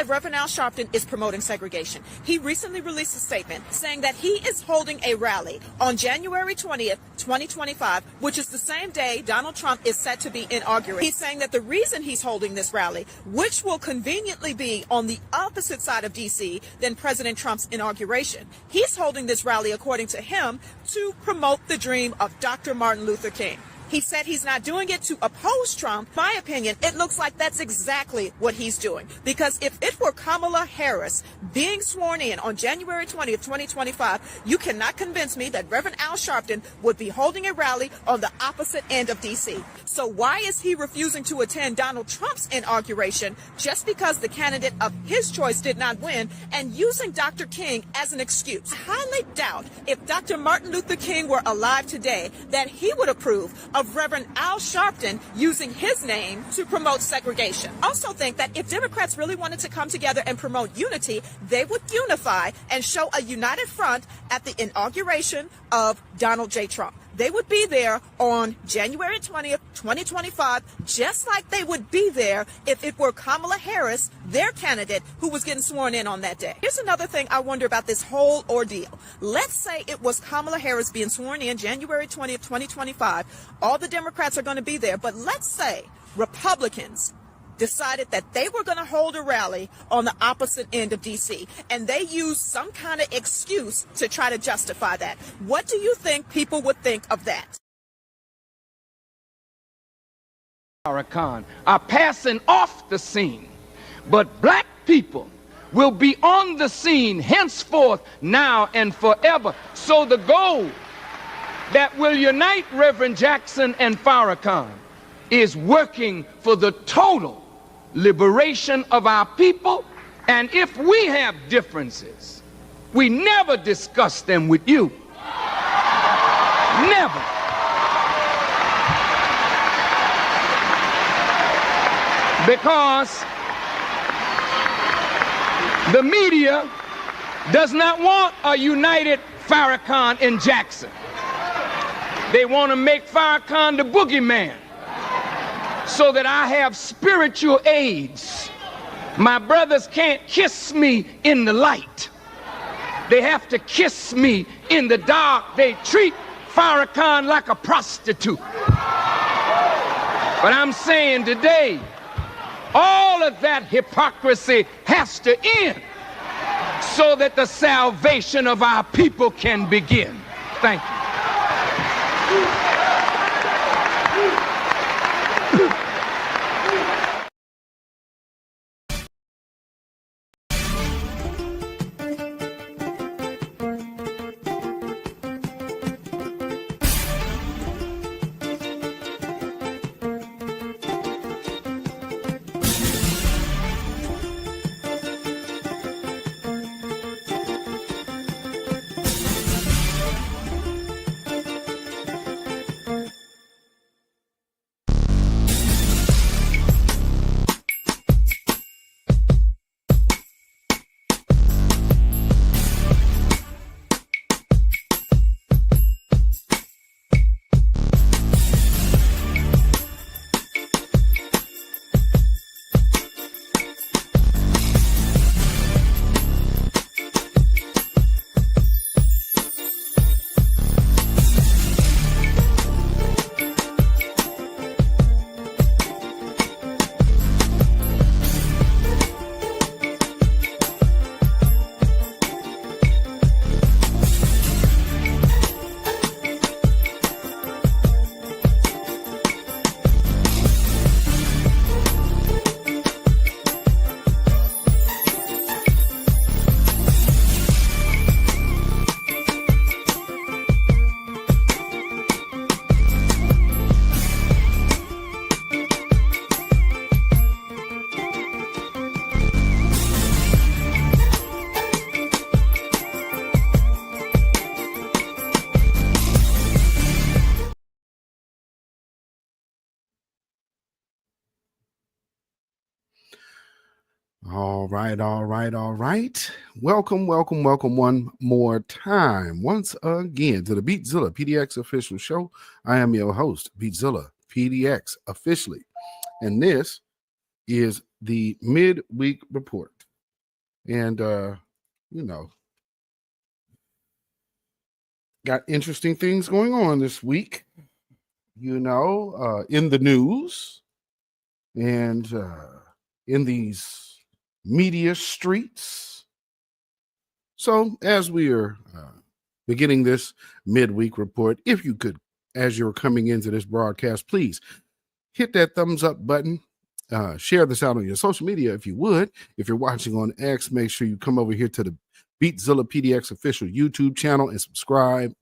that Reverend Al Sharpton is promoting segregation. He recently released a statement saying that he is holding a rally on January 20th, 2025, which is the same day Donald Trump is set to be inaugurated. He's saying that the reason he's holding this rally, which will conveniently be on the opposite side of D.C. than President Trump's inauguration, he's holding this rally, according to him, to promote the dream of Dr. Martin Luther King. He said he's not doing it to oppose Trump. In my opinion, it looks like that's exactly what he's doing. Because if it were Kamala Harris being sworn in on January 20th, 2025, you cannot convince me that Reverend Al Sharpton would be holding a rally on the opposite end of D.C. So why is he refusing to attend Donald Trump's inauguration just because the candidate of his choice did not win, and using Dr. King as an excuse? I highly doubt if Dr. Martin Luther King were alive today that he would approve of Reverend Al Sharpton using his name to promote segregation. I also think that if Democrats really wanted to come together and promote unity, they would unify and show a united front at the inauguration of Donald J. Trump. They would be there on January 20th, 2025, just like they would be there if it were Kamala Harris, their candidate, who was getting sworn in on that day. Here's another thing I wonder about this whole ordeal. Let's say it was Kamala Harris being sworn in January 20th, 2025. All the Democrats are going to be there. But let's say Republicans decided that they were going to hold a rally on the opposite end of D.C., and they used some kind of excuse to try to justify that. What do you think people would think of that? Farrakhan are passing off the scene, but black people will be on the scene henceforth, now and forever. So the goal that will unite Reverend Jackson and Farrakhan is working for the total liberation of our people. And if we have differences, we never discuss them with you. Never. Because the media does not want a united Farrakhan and Jackson. They want to make Farrakhan the boogeyman, so that I have spiritual aids. My brothers can't kiss me in the light. They have to kiss me in the dark. They treat Farrakhan like a prostitute. But I'm saying today, all of that hypocrisy has to end so that the salvation of our people can begin. Thank you. All right. Welcome one more time. Once again to the Beatzilla PDX official show. I am your host, Beatzilla PDX officially. And this is the midweek report. And, got interesting things going on this week, in the news and in these media streets. So as we are beginning this midweek report, if you could, as you're coming into this broadcast, please hit that thumbs up button. Share this out on your social media if you would. If you're watching on X, make sure you come over here to the beatzillapdx official YouTube channel and subscribe.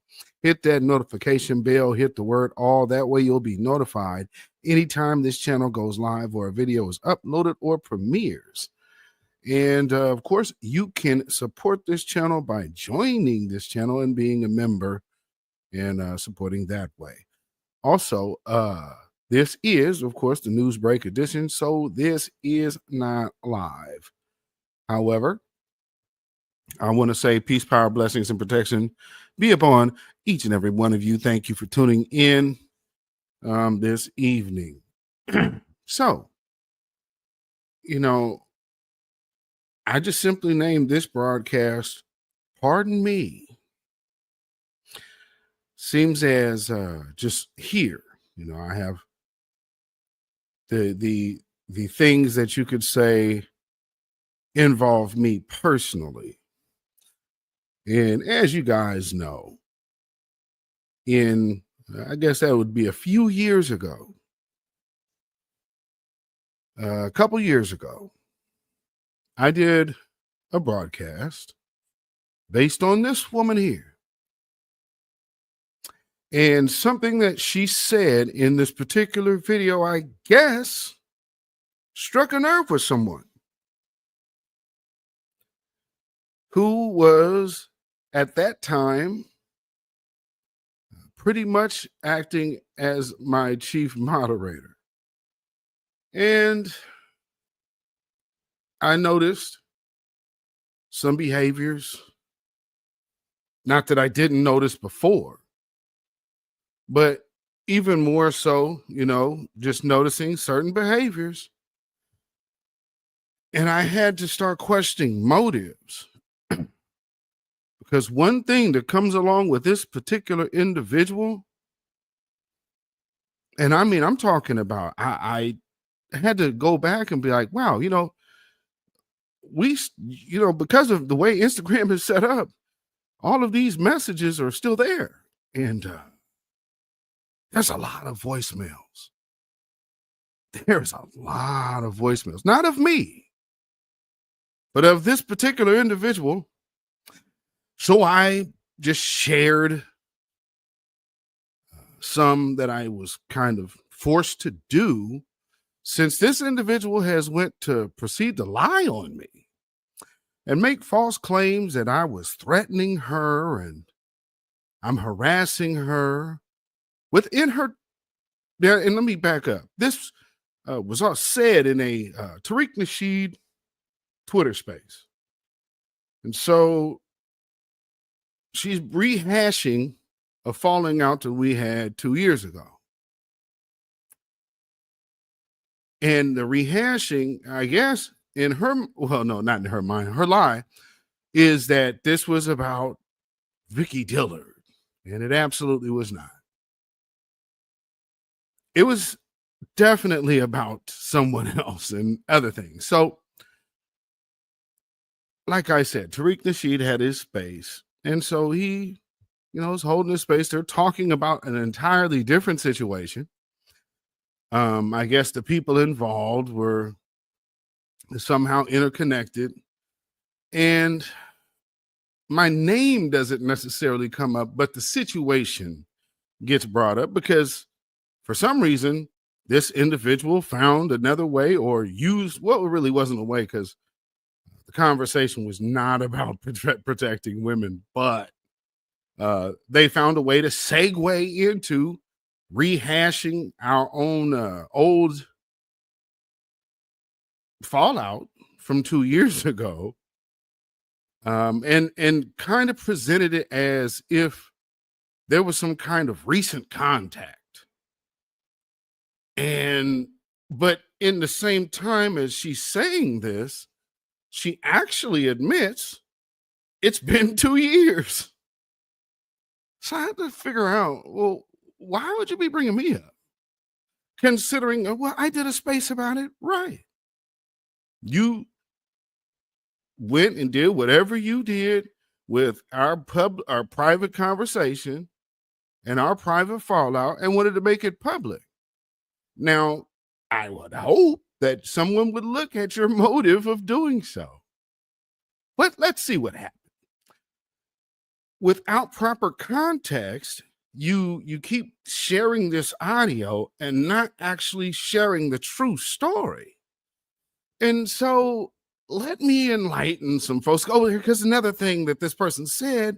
Hit that notification bell, hit the word all. That way you'll be notified anytime this channel goes live or a video is uploaded or premieres. And of course, you can support this channel by joining this channel and being a member and supporting that way. Also, this is, of course, the news break edition, so this is not live. However, I want to say peace, power, blessings, and protection be upon each and every one of you. Thank you for tuning in this evening. So, I just simply named this broadcast, Pardon Me. Seems as just here, I have the things that you could say involve me personally. And as you guys know, I guess that would be a few years ago, a couple years ago, I did a broadcast based on this woman here. And something that she said in this particular video, I guess, struck a nerve with someone who was at that time pretty much acting as my chief moderator. And I noticed some behaviors, not that I didn't notice before, but even more so, just noticing certain behaviors. And I had to start questioning motives. Because one thing that comes along with this particular individual, and I mean, I'm talking about, I had to go back and be like, wow, because of the way Instagram is set up, all of these messages are still there. And there's a lot of voicemails. There's a lot of voicemails, not of me, but of this particular individual. So I just shared some that I was kind of forced to do, since this individual has went to proceed to lie on me and make false claims that I was threatening her and I'm harassing her within her. And let me back up. This was all said in a Tariq Nasheed Twitter space. And so she's rehashing a falling out that we had 2 years ago. And the rehashing, I guess, in her, well, no, not in her mind, her lie is that this was about Vicky Dillard. And it absolutely was not. It was definitely about someone else and other things. So, like I said, Tariq Nasheed had his space. And so he, is holding his space. They're talking about an entirely different situation. I guess the people involved were somehow interconnected. And my name doesn't necessarily come up, but the situation gets brought up because for some reason, this individual found another way or used what really wasn't a way, because the conversation was not about protecting women, but they found a way to segue into rehashing our own old fallout from 2 years ago, and kind of presented it as if there was some kind of recent contact. But in the same time as she's saying this, she actually admits it's been 2 years. So I had to figure out, well, why would you be bringing me up? Considering, well, I did a space about it. Right. You went and did whatever you did with our private conversation and our private fallout and wanted to make it public. Now, I would hope that someone would look at your motive of doing so. But let's see what happened. Without proper context, you keep sharing this audio and not actually sharing the true story. And so let me enlighten some folks over here, because another thing that this person said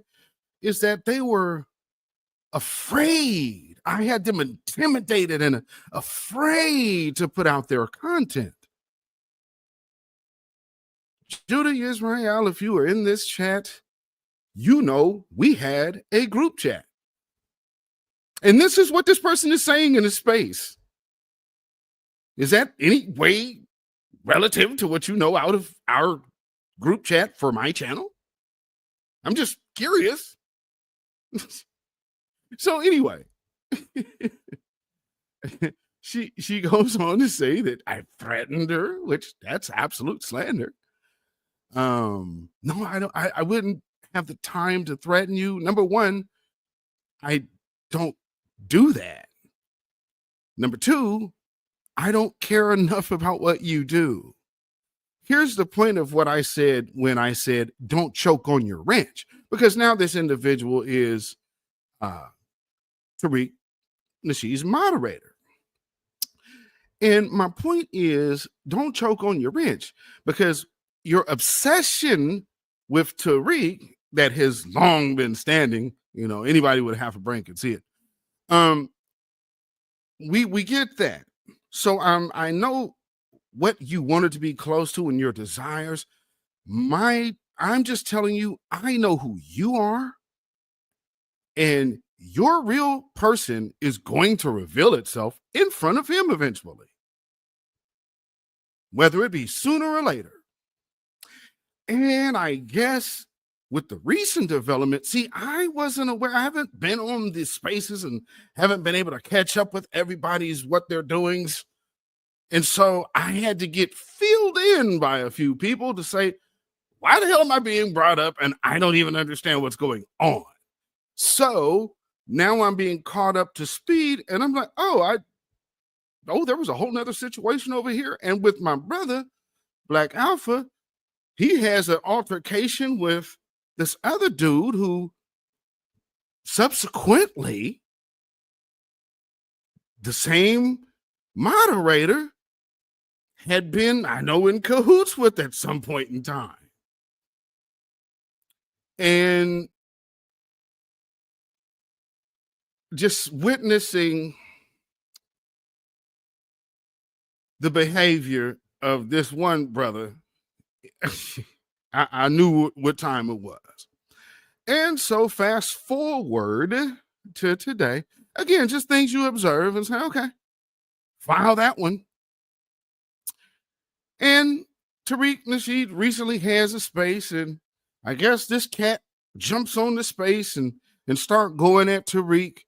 is that they were afraid. I had them intimidated and afraid to put out their content. Judah Israel, if you were in this chat, you know we had a group chat. And this is what this person is saying in his space. Is that any way relative to what you know out of our group chat for my channel? I'm just curious. So anyway, she goes on to say that I threatened her, which that's absolute slander. No, I wouldn't have the time to threaten you. Number one, I don't do that. Number two, I don't care enough about what you do. Here's the point of what I said when I said, don't choke on your wrench, because now this individual is Tariq Nasheed's moderator. And my point is, don't choke on your wrench, because your obsession with Tariq that has long been standing, you know, anybody with half a brain can see it. We get that. So I know what you wanted to be close to and your desires. I'm just telling you, I know who you are, and your real person is going to reveal itself in front of him eventually, whether it be sooner or later. And I guess with the recent development, see, I wasn't aware. I haven't been on these spaces and haven't been able to catch up with everybody's what they're doings. And so I had to get filled in by a few people to say, why the hell am I being brought up? And I don't even understand what's going on. So now I'm being caught up to speed, and I'm like, there was a whole nother situation over here. And with my brother, Black Alpha, he has an altercation with this other dude who subsequently, the same moderator had been, I know, in cahoots with at some point in time. And just witnessing the behavior of this one brother, I knew what time it was. And so fast forward to today, again, just things you observe and say, okay, file that one. And Tariq Nasheed recently has a space, and I guess this cat jumps on the space and start going at Tariq.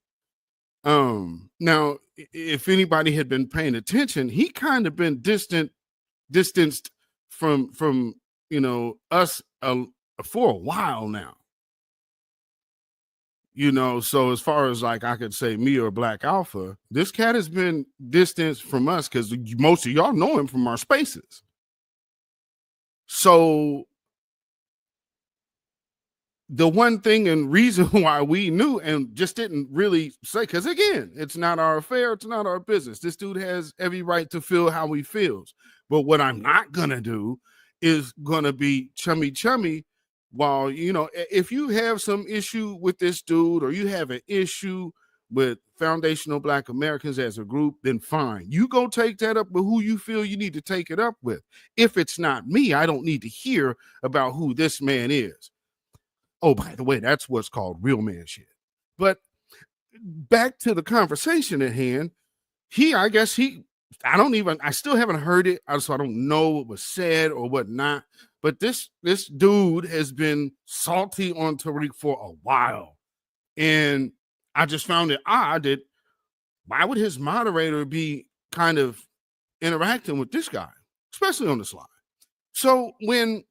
Now, if anybody had been paying attention, he kind of been distanced from you know, us for a while now. You know, so as far as like I could say me or Black Alpha, this cat has been distanced from us because most of y'all know him from our spaces. So the one thing and reason why we knew and just didn't really say, because again, it's not our affair, it's not our business. This dude has every right to feel how he feels. But what I'm not gonna do is gonna be chummy while, you know, if you have some issue with this dude or you have an issue with foundational Black Americans as a group, then fine. You go take that up with who you feel you need to take it up with. If it's not me, I don't need to hear about who this man is. Oh, by the way, that's what's called real man shit. But back to the conversation at hand, I still haven't heard it, so I don't know what was said or what not. But this dude has been salty on Tariq for a while. And I just found it odd that why would his moderator be kind of interacting with this guy, especially on the slide? So when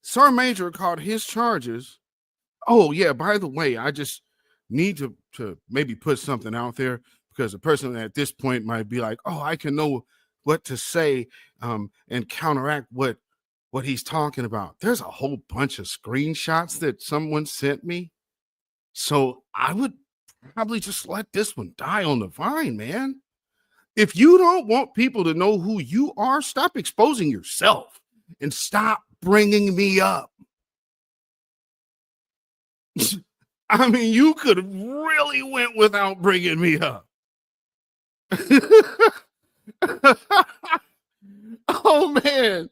Sir Major caught his charges, oh yeah, by the way, I just need to maybe put something out there, because a person at this point might be like, oh, I can know what to say and counteract what he's talking about. There's a whole bunch of screenshots that someone sent me. So I would probably just let this one die on the vine, man. If you don't want people to know who you are, stop exposing yourself and stop bringing me up. I mean, you could have really went without bringing me up. Oh, man.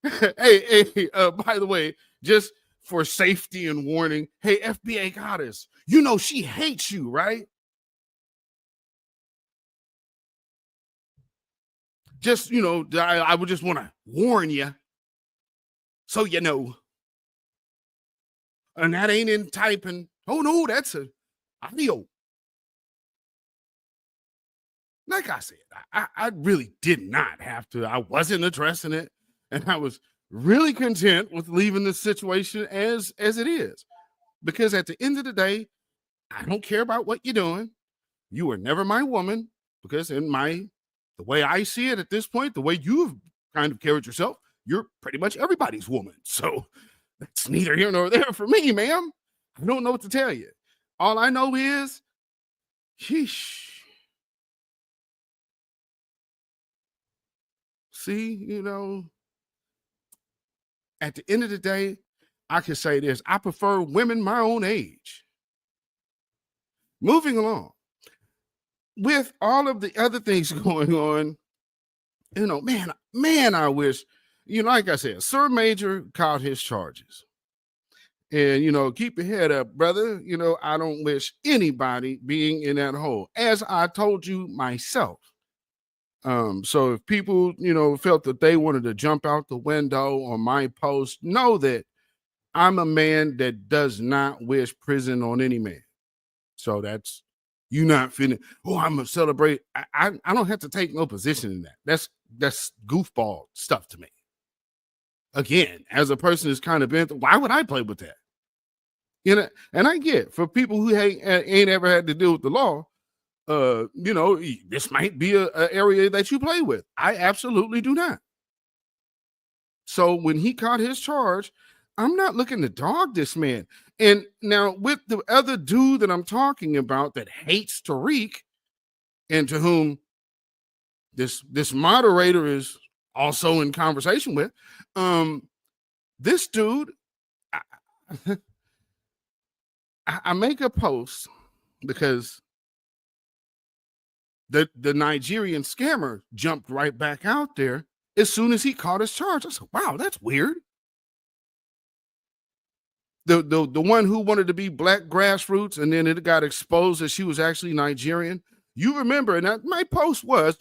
Hey, by the way, just for safety and warning, hey, FBA goddess, you know she hates you, right? Just, you know, I would just want to warn you so you know. And that ain't in typing. Oh, no, that's a audio. Like I said, I really did not have to. I wasn't addressing it. And I was really content with leaving the situation as it is. Because at the end of the day, I don't care about what you're doing. You were never my woman. Because the way I see it at this point, the way you've kind of carried yourself, you're pretty much everybody's woman. So that's neither here nor there for me, ma'am. I don't know what to tell you. All I know is, sheesh. See, you know, at the end of the day, I can say this. I prefer women my own age. Moving along. With all of the other things going on, you know, man, I wish, you know, like I said, Sir Major caught his charges. And, you know, keep your head up, brother. You know, I don't wish anybody being in that hole, as I told you myself. So if people, you know, felt that they wanted to jump out the window on my post, know that I'm a man that does not wish prison on any man. So that's, you not feeling, oh, I'm gonna celebrate. I don't have to take no position in that. That's goofball stuff to me. Again, as a person who's kind of been, why would I play with that? You know, and I get, for people who ain't ever had to deal with the law, you know, this might be a area that you play with. I absolutely do not. So when he caught his charge, I'm not looking to dog this man. And now with the other dude that I'm talking about that hates Tariq, and to whom this moderator is also in conversation with, this dude, I make a post because the Nigerian scammer jumped right back out there as soon as he caught his charge. I said, wow, that's weird. The one who wanted to be black grassroots, and then it got exposed that she was actually Nigerian. You remember, and my post was,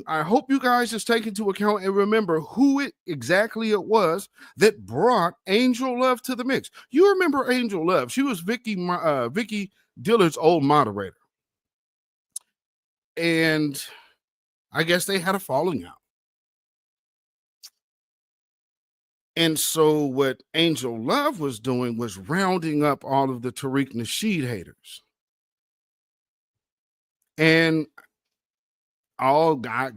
I hope you guys just take into account and remember who exactly it was that brought Angel Love to the mix. You remember Angel Love. She was Vicky Dillard's old moderator. And I guess they had a falling out. And so what Angel Love was doing was rounding up all of the Tariq Nasheed haters. And all got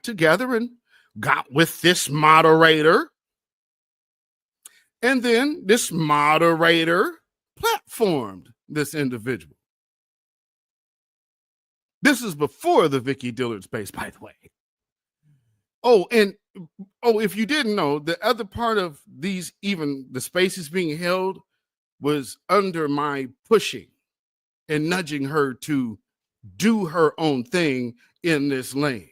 together and got with this moderator. And then this moderator platformed this individual. This is before the Vicky Dillard space, by the way. If you didn't know, the other part of these, even the spaces being held, was under my pushing and nudging her to do her own thing in this lane.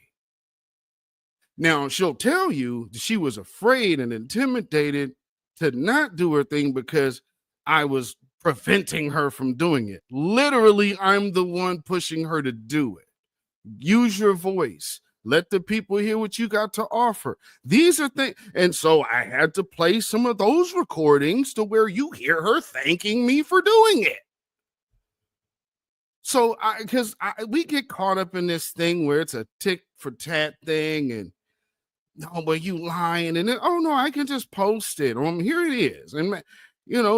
Now, she'll tell you she was afraid and intimidated to not do her thing because I was preventing her from doing it. Literally, I'm the one pushing her to do it. Use your voice. Let the people hear what you got to offer. These are things. And so I had to play some of those recordings to where you hear her thanking me for doing it. So we get caught up in this thing where it's a tick for tat thing, and no, but you lying, and then, oh no, I can just post it. Here it is. And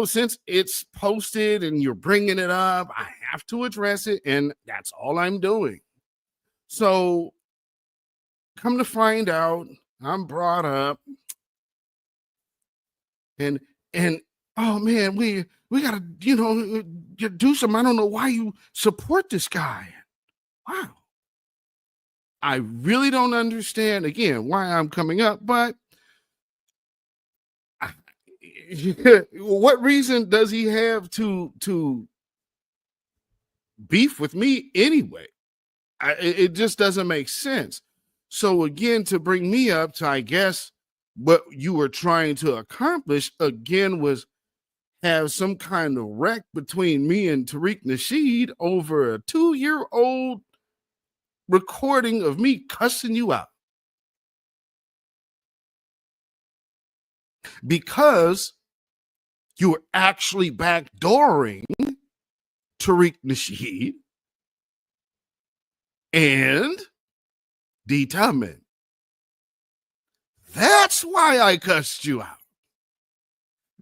since it's posted and you're bringing it up, I have to address it, and that's all I'm doing. So come to find out, I'm brought up, and oh man, we gotta do something. I don't know why you support this guy. Wow. I really don't understand, again, why I'm coming up, but what reason does he have to beef with me anyway? It just doesn't make sense. So again, to bring me up to, I guess, what you were trying to accomplish again was have some kind of wreck between me and Tariq Nasheed over a 2-year-old recording of me cussing you out. Because you were actually backdooring Tariq Nasheed and D. Tubman. That's why I cussed you out.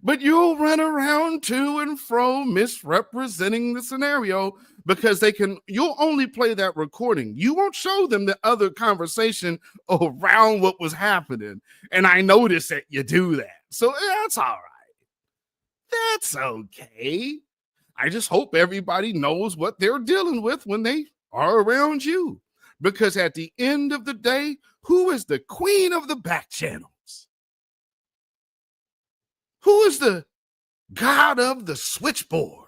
But you'll run around to and fro misrepresenting the scenario because you'll only play that recording. You won't show them the other conversation around what was happening. And I noticed that you do that. So that's all right. That's okay. I just hope everybody knows what they're dealing with when they are around you. Because at the end of the day, who is the queen of the back channels? Who is the god of the switchboard?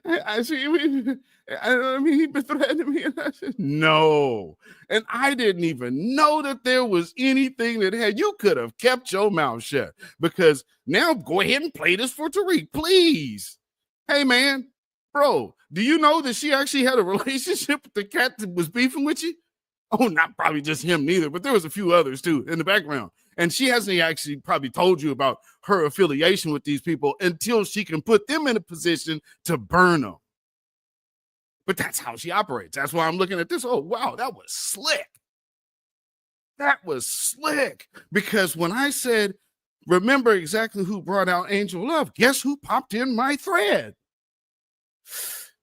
I see. I mean, he threatened me, and I said no. And I didn't even know that there was anything that had. You could have kept your mouth shut, because now go ahead and play this for Tariq, please. Hey, man, bro, do you know that she actually had a relationship with the cat that was beefing with you? Oh, not probably just him neither, but there was a few others too in the background. And she hasn't actually probably told you about her affiliation with these people until she can put them in a position to burn them. But that's how she operates. That's why I'm looking at this. Oh, wow, that was slick. That was slick. Because when I said, remember exactly who brought out Angel Love, guess who popped in my thread?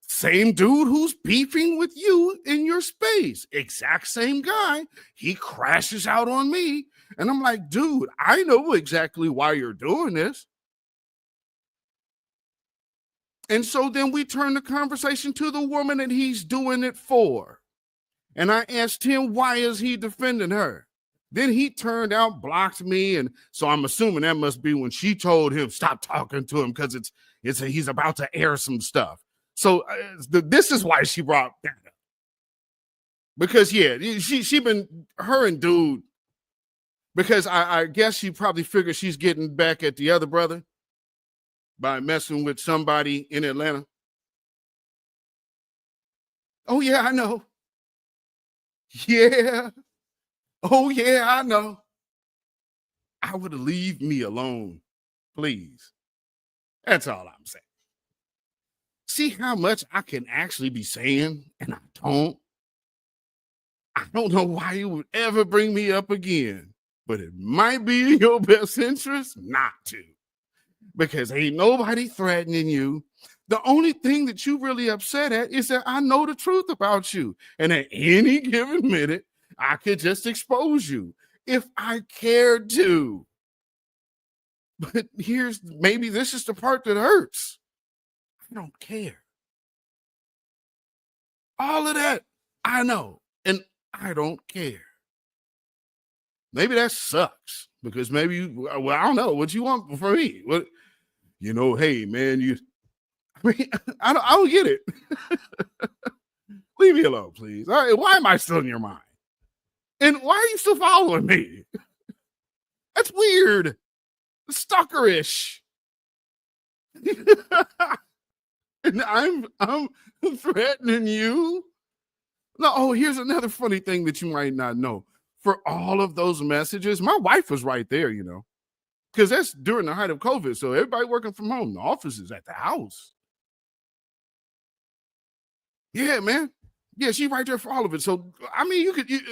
Same dude who's beefing with you in your space. Exact same guy. He crashes out on me. And I'm like, dude, I know exactly why you're doing this. And so then we turn the conversation to the woman that he's doing it for. And I asked him, why is he defending her? Then he turned out, blocked me. And so I'm assuming that must be when she told him, stop talking to him, because he's about to air some stuff. So this is why she brought that up. Because, yeah, she been, her and dude, because I guess she probably figured she's getting back at the other brother by messing with somebody in Atlanta. Oh, yeah, I know. Yeah. Oh, yeah, I know. I would leave me alone, please. That's all I'm saying. See how much I can actually be saying, and I don't. I don't know why you would ever bring me up again, but it might be in your best interest not to, because ain't nobody threatening you. The only thing that you really upset at is that I know the truth about you, and at any given minute, I could just expose you if I cared to. But maybe this is the part that hurts. I don't care. All of that, I know, and I don't care. Maybe that sucks, because maybe I don't know what you want from me. What, hey, man, I don't get it. Leave me alone, please. All right, why am I still in your mind? And why are you still following me? That's weird. Stalkerish. And I'm threatening you. No, oh, here's another funny thing that you might not know. For all of those messages, my wife was right there, because that's during the height of COVID. So everybody working from home. The office is at the house. Yeah, man. Yeah, she's right there for all of it. So, I mean,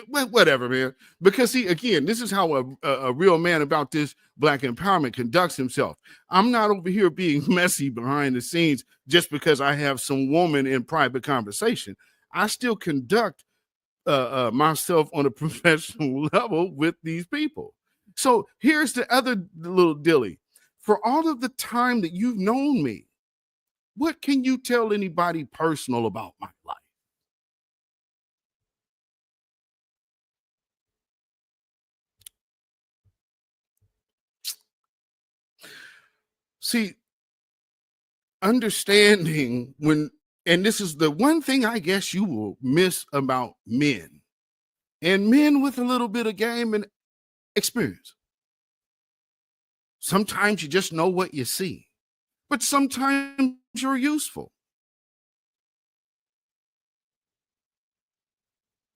whatever, man. Because see, again, this is how a real man about this Black empowerment conducts himself. I'm not over here being messy behind the scenes just because I have some woman in private conversation. I still conduct myself on a professional level with these people. So here's the other little dilly. For all of the time that you've known me, what can you tell anybody personal about my life? See, understanding and this is the one thing I guess you will miss about men, and men with a little bit of game and experience. Sometimes you just know what you see, but sometimes you're useful.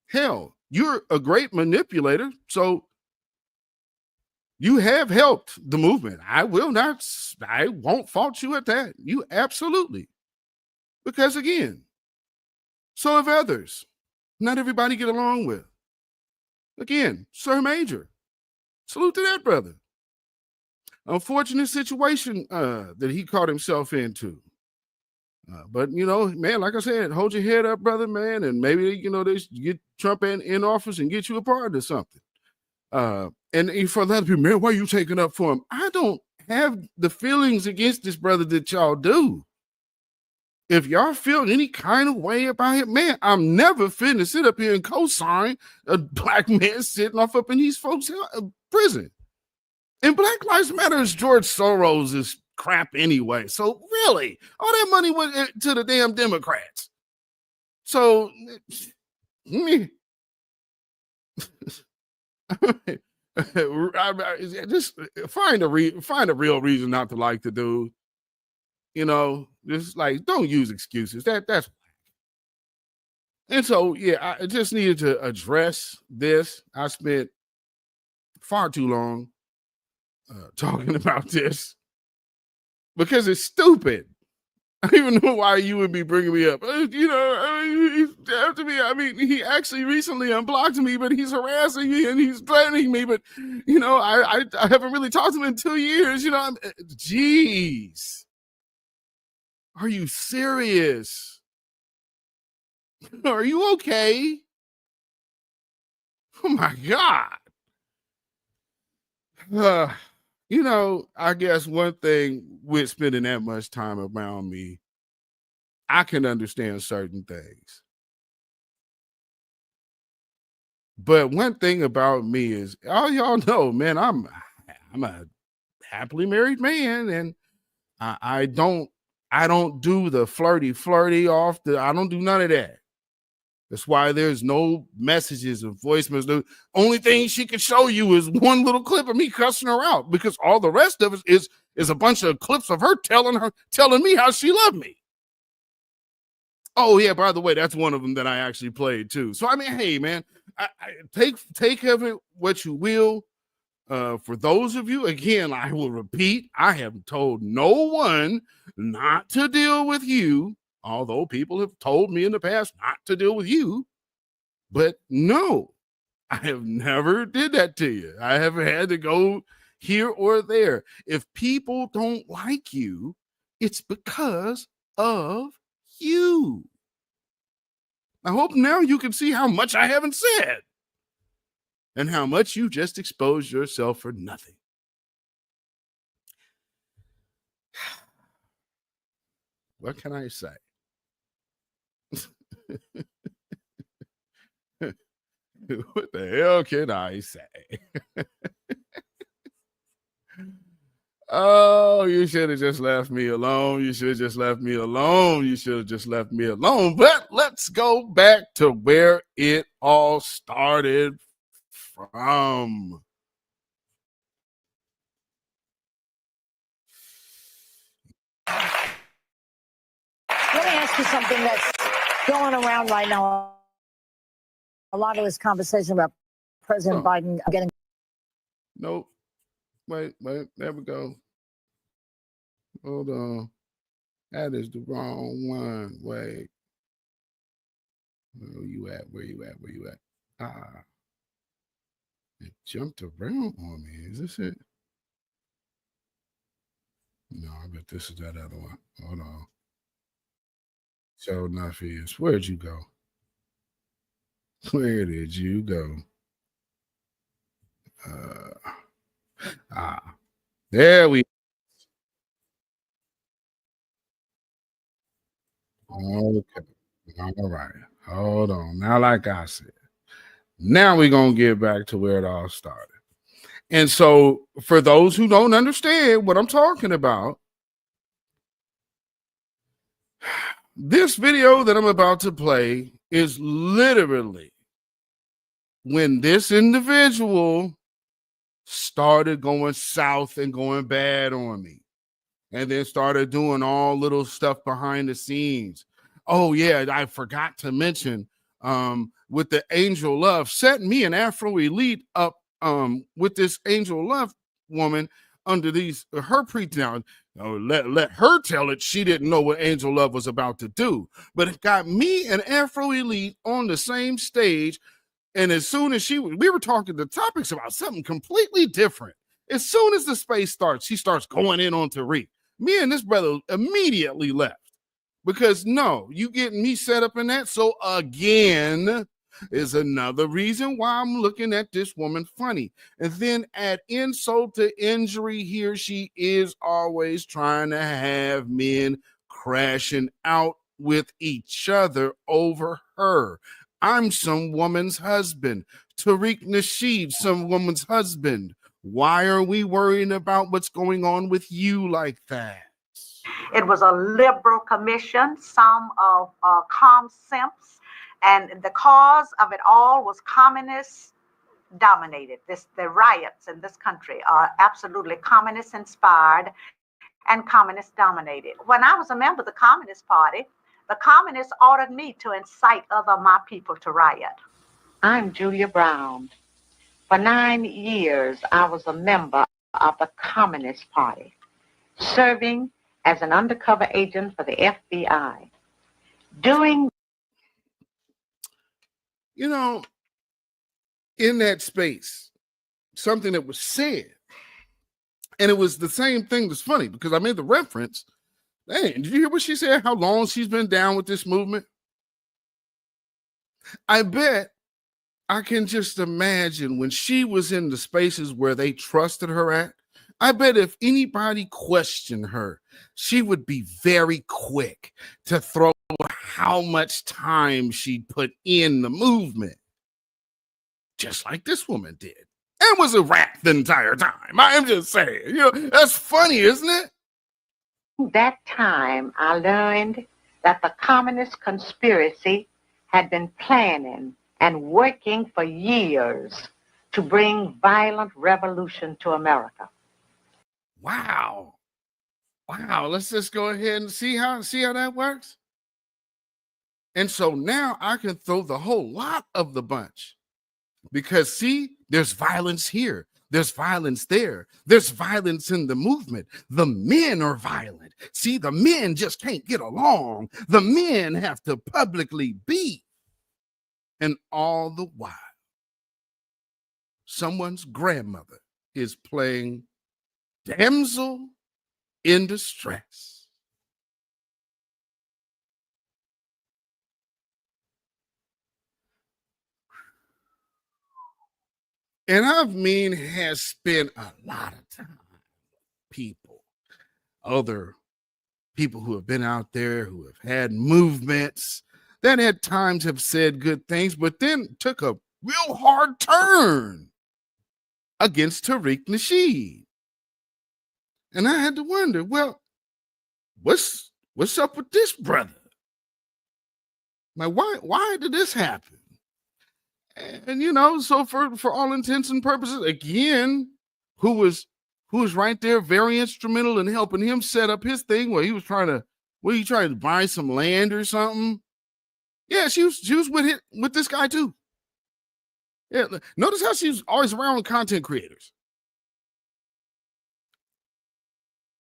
Hell, you're a great manipulator, so you have helped the movement. I won't fault you at that. You absolutely. Because again, so have others. Not everybody get along with. Again, Sir Major. Salute to that brother. Unfortunate situation that he caught himself into. But, man, like I said, hold your head up, brother, man. And maybe, they get Trump in office and get you a pardon or something. And for a lot of people, man, why are you taking up for him? I don't have the feelings against this brother that y'all do. If y'all feel any kind of way about it, man, I'm never finna sit up here and co-sign a Black man sitting off up in these folks' prison. And Black Lives Matter is George Soros' crap anyway. So really, all that money went to the damn Democrats. So, me. Just find a real reason not to like the dude. Just like don't use excuses. That's and so yeah, I just needed to address this. I spent far too long talking about this because it's stupid. I don't even know why you would be bringing me up. After me, he actually recently unblocked me, but he's harassing me and he's threatening me. But I haven't really talked to him in 2 years. Jeez, are you serious? Are you okay? Oh my God. I guess one thing with spending that much time around me, I can understand certain things. But one thing about me is, all y'all know, man, I'm a happily married man, and I don't do the flirty off. I don't do none of that. That's why there's no messages and voicemails. The only thing she can show you is one little clip of me cussing her out, because all the rest of it is a bunch of clips of her telling me how she loved me. Oh yeah, by the way, that's one of them that I actually played too. So hey, man, I take of it what you will. For those of you, again, I will repeat, I have told no one not to deal with you. Although people have told me in the past not to deal with you, but no, I have never did that to you. I haven't had to go here or there. If people don't like you, it's because of you. I hope now you can see how much I haven't said and how much you just exposed yourself for nothing. What can I say? What the hell can I say? Oh, you should have just left me alone. You should have just left me alone. You should have just left me alone. But let's go back to where it all started from? Let me ask you something that's going around right now. A lot of this conversation about President Biden getting. Nope. Wait. There we go. Hold on. That is the wrong one. Wait. Where you at? It jumped around on me. Is this it? No, I bet this is that other one. Hold on. So Nafias, where'd you go? Where did you go? There we. Okay. All right. Hold on. Now, like I said, now we're going to get back to where it all started. And so for those who don't understand what I'm talking about, this video that I'm about to play is literally when this individual started going south and going bad on me, and then started doing all little stuff behind the scenes. Oh yeah, I forgot to mention with the Angel Love, set me and Afro Elite up with this Angel Love woman under these her pretense. Let her tell it. She didn't know what Angel Love was about to do, but it got me and Afro Elite on the same stage. And as soon as we were talking the topics about something completely different. As soon as the space starts, she starts going in on Tariq. Me and this brother immediately left because no, you getting me set up in that. So again, is another reason why I'm looking at this woman funny. And then add insult to injury, here she is always trying to have men crashing out with each other over her. I'm some woman's husband. Tariq Nasheed, some woman's husband. Why are we worrying about what's going on with you like that? It was a liberal commission, some of calm simps, and the cause of it all was communist dominated. The riots in this country are absolutely communist inspired and communist dominated. When I was a member of the Communist Party, the communists ordered me to incite other my people to riot. I'm Julia Brown. For 9 years, I was a member of the Communist Party, serving as an undercover agent for the FBI. In that space, something that was said, and it was the same thing that's funny because I made the reference. Hey, did you hear what she said? How long she's been down with this movement? I bet I can just imagine when she was in the spaces where they trusted her at, I bet if anybody questioned her, she would be very quick to throw how much time she put in the movement. Just like this woman did. And was a rat the entire time. I'm just saying, that's funny, isn't it? That time, I learned that the communist conspiracy had been planning and working for years to bring violent revolution to America. Wow. Let's just go ahead and see how that works. And so now I can throw the whole lot of the bunch because see, there's violence here. There's violence there. There's violence in the movement. The men are violent. See, the men just can't get along. The men have to publicly be. And all the while, someone's grandmother is playing damsel in distress. And has spent a lot of time with people, other people who have been out there, who have had movements that at times have said good things, but then took a real hard turn against Tariq Nasheed. And I had to wonder, well, what's up with this brother? Like, why did this happen? And you know, so for all intents and purposes, again, who was right there, very instrumental in helping him set up his thing where he was trying to buy some land or something. Yeah, she was with this guy too. Yeah, notice how she's always around content creators.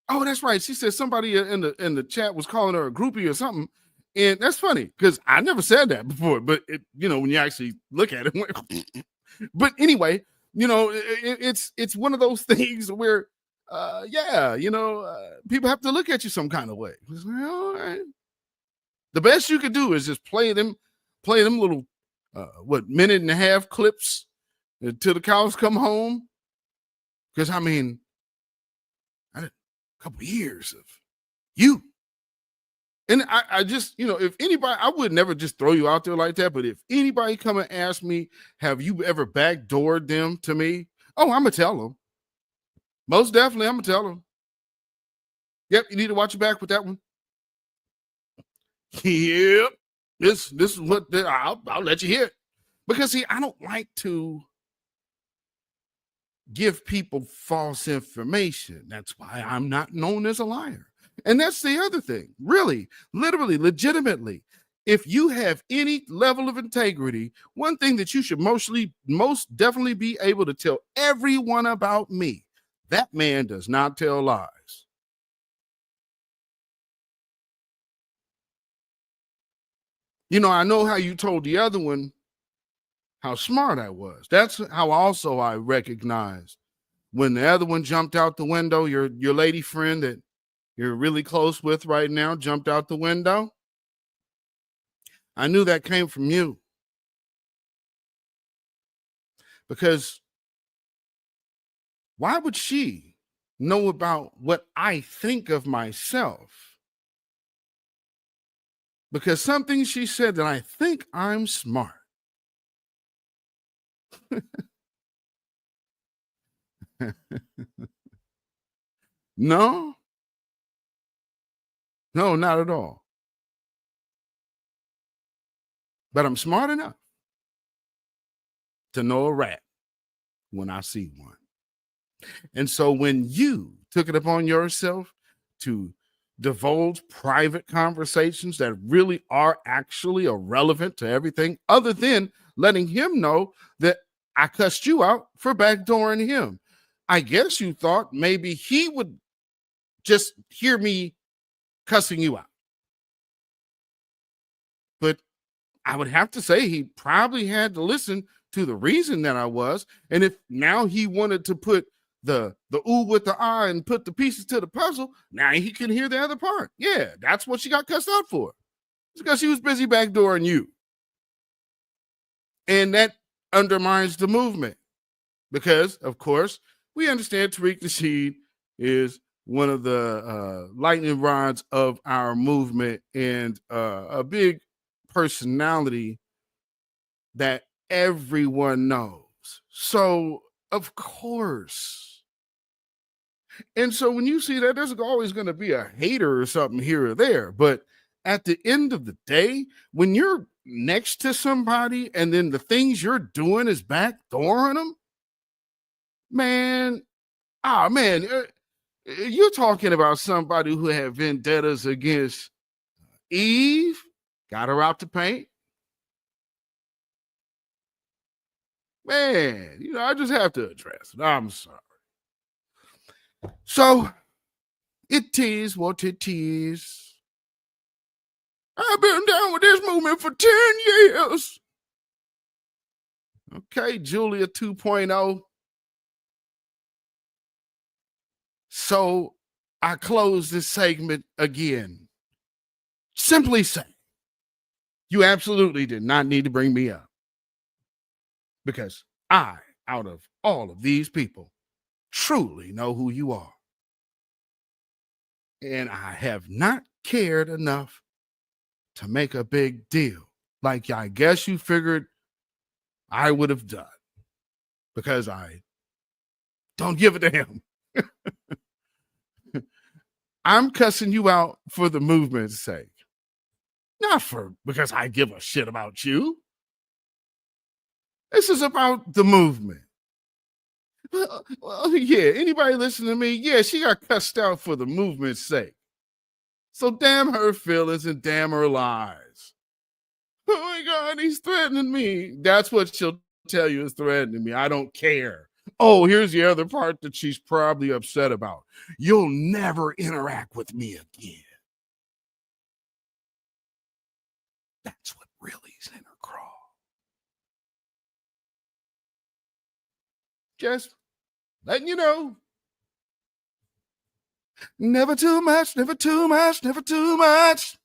Oh, that's right. She said somebody in the chat was calling her a groupie or something. And that's funny because I never said that before, but when you actually look at it, but anyway, it's one of those things where, people have to look at you some kind of way. It's like, all right. The best you could do is just play them little, minute and a half clips until the cows come home. Because I mean, I had a couple years of you. And I just, if anybody, I would never just throw you out there like that. But if anybody come and ask me, have you ever backdoored them to me? Oh, I'm going to tell them. Most definitely, I'm going to tell them. Yep, you need to watch your back with that one. Yep. This is what I'll let you hear it. Because, see, I don't like to give people false information. That's why I'm not known as a liar. And that's the other thing, really, literally, legitimately. If you have any level of integrity, one thing that you should most definitely be able to tell everyone about me, that man does not tell lies. I know how you told the other one how smart I was. That's how also I recognized when the other one jumped out the window, your lady friend that you're really close with right now jumped out the window. I knew that came from you. Because why would she know about what I think of myself? Because something she said that I think I'm smart. No, not at all. But I'm smart enough to know a rat when I see one. And so when you took it upon yourself to divulge private conversations that really are actually irrelevant to everything other than letting him know that I cussed you out for backdooring him, I guess you thought maybe he would just hear me cussing you out. But I would have to say he probably had to listen to the reason that I was. And if now he wanted to put the ooh with the I and put the pieces to the puzzle, now he can hear the other part. Yeah, that's what she got cussed out for. It's because she was busy backdooring you. And that undermines the movement. Because, of course, we understand Tariq Nasheed is one of the lightning rods of our movement and a big personality that everyone knows. So, of course. And so when you see that, there's always going to be a hater or something here or there. But at the end of the day, when you're next to somebody and then the things you're doing is backdooring them, man, you're talking about somebody who had vendettas against Eve, got her out to paint. Man, I just have to address it. I'm sorry. So, it is what it is. I've been down with this movement for 10 years. Okay, Julia 2.0. So, I close this segment again. Simply say, you absolutely did not need to bring me up. Because I, out of all of these people, truly know who you are. And I have not cared enough to make a big deal like I guess you figured I would have done. Because I don't give a damn. I'm cussing you out for the movement's sake. Not because I give a shit about you. This is about the movement. Well, yeah, anybody listening to me? Yeah, she got cussed out for the movement's sake. So damn her feelings and damn her lies. Oh my God, he's threatening me. That's what she'll tell you is threatening me. I don't care. Oh, here's the other part that she's probably upset about. You'll never interact with me again. That's what really is in her craw. Just letting you know. Never too much, never too much, never too much.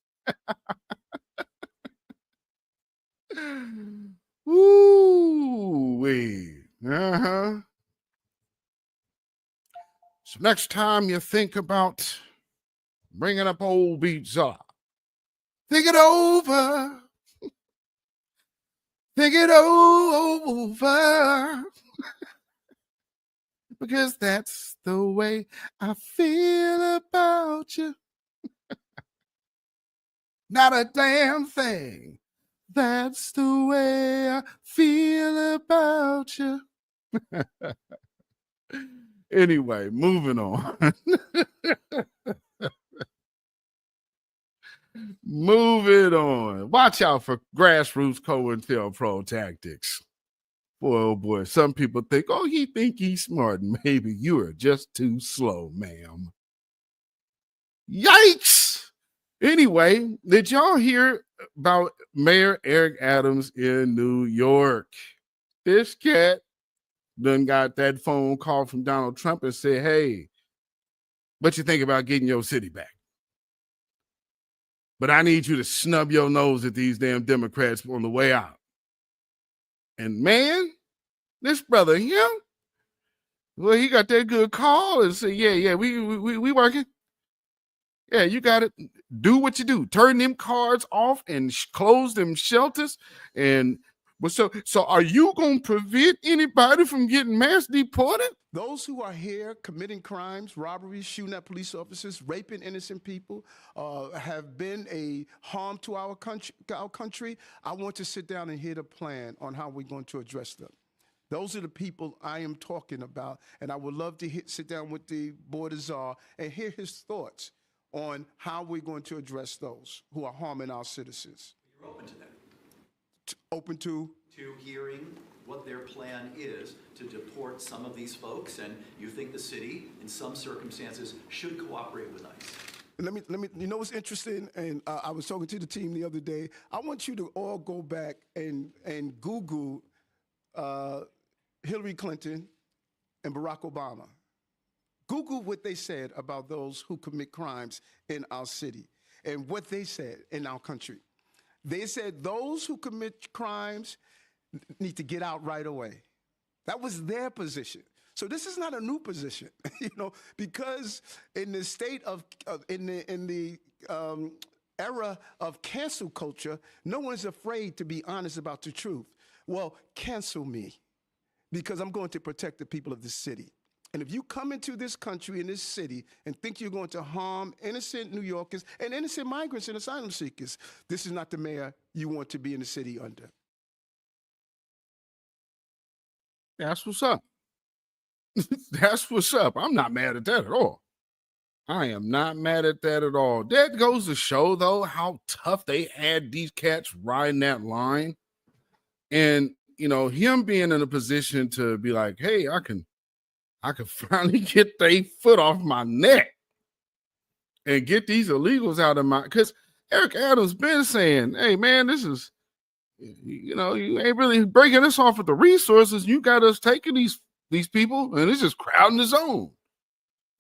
Ooh-wee. Uh-huh. So next time you think about bringing up old Beatzilla, think it over. Think it over. Because that's the way I feel about you. Not a damn thing. That's the way I feel about you. Anyway, moving on. Moving on. Watch out for grassroots COINTELPRO tactics. Boy, oh boy, some people think, oh, he think he's smart. Maybe you are just too slow, ma'am. Yikes! Anyway, did y'all hear about Mayor Eric Adams in New York? This cat done got that phone call from Donald Trump and said, hey, what you think about getting your city back? But I need you to snub your nose at these damn Democrats on the way out. And man, this brother, him, well, he got that good call and said, yeah, we working. Yeah, you got it. Do what you do. Turn them cards off and close them shelters. And so are you going to prevent anybody from getting mass deported? Those who are here committing crimes, robberies, shooting at police officers, raping innocent people, have been a harm to our country. I want to sit down and hear the plan on how we're going to address them. Those are the people I am talking about, and I would love to sit down with the Board of Czar and hear his thoughts on how we're going to address those who are harming our citizens. You're open to that? Open to hearing what their plan is to deport some of these folks, and you think the city, in some circumstances, should cooperate with ICE? Let me. You know what's interesting? And I was talking to the team the other day. I want you to all go back and Google Hillary Clinton and Barack Obama. Google what they said about those who commit crimes in our city and what they said in our country. They said those who commit crimes need to get out right away. That was their position. So this is not a new position, because in the state of in the era of cancel culture, no one's afraid to be honest about the truth. Well, cancel me, because I'm going to protect the people of this city. And if you come into this country, in this city, and think you're going to harm innocent New Yorkers and innocent migrants and asylum seekers, this is not the mayor you want to be in the city under. That's what's up. That's what's up. I'm not mad at that at all. I am not mad at that at all. That goes to show, though, how tough they had these cats riding that line. And, him being in a position to be like, hey, I can finally get their foot off my neck and get these illegals out of my, because Eric Adams been saying, hey, man, this is, you ain't really breaking us off with the resources. You got us taking these people, and it's just crowding the zone.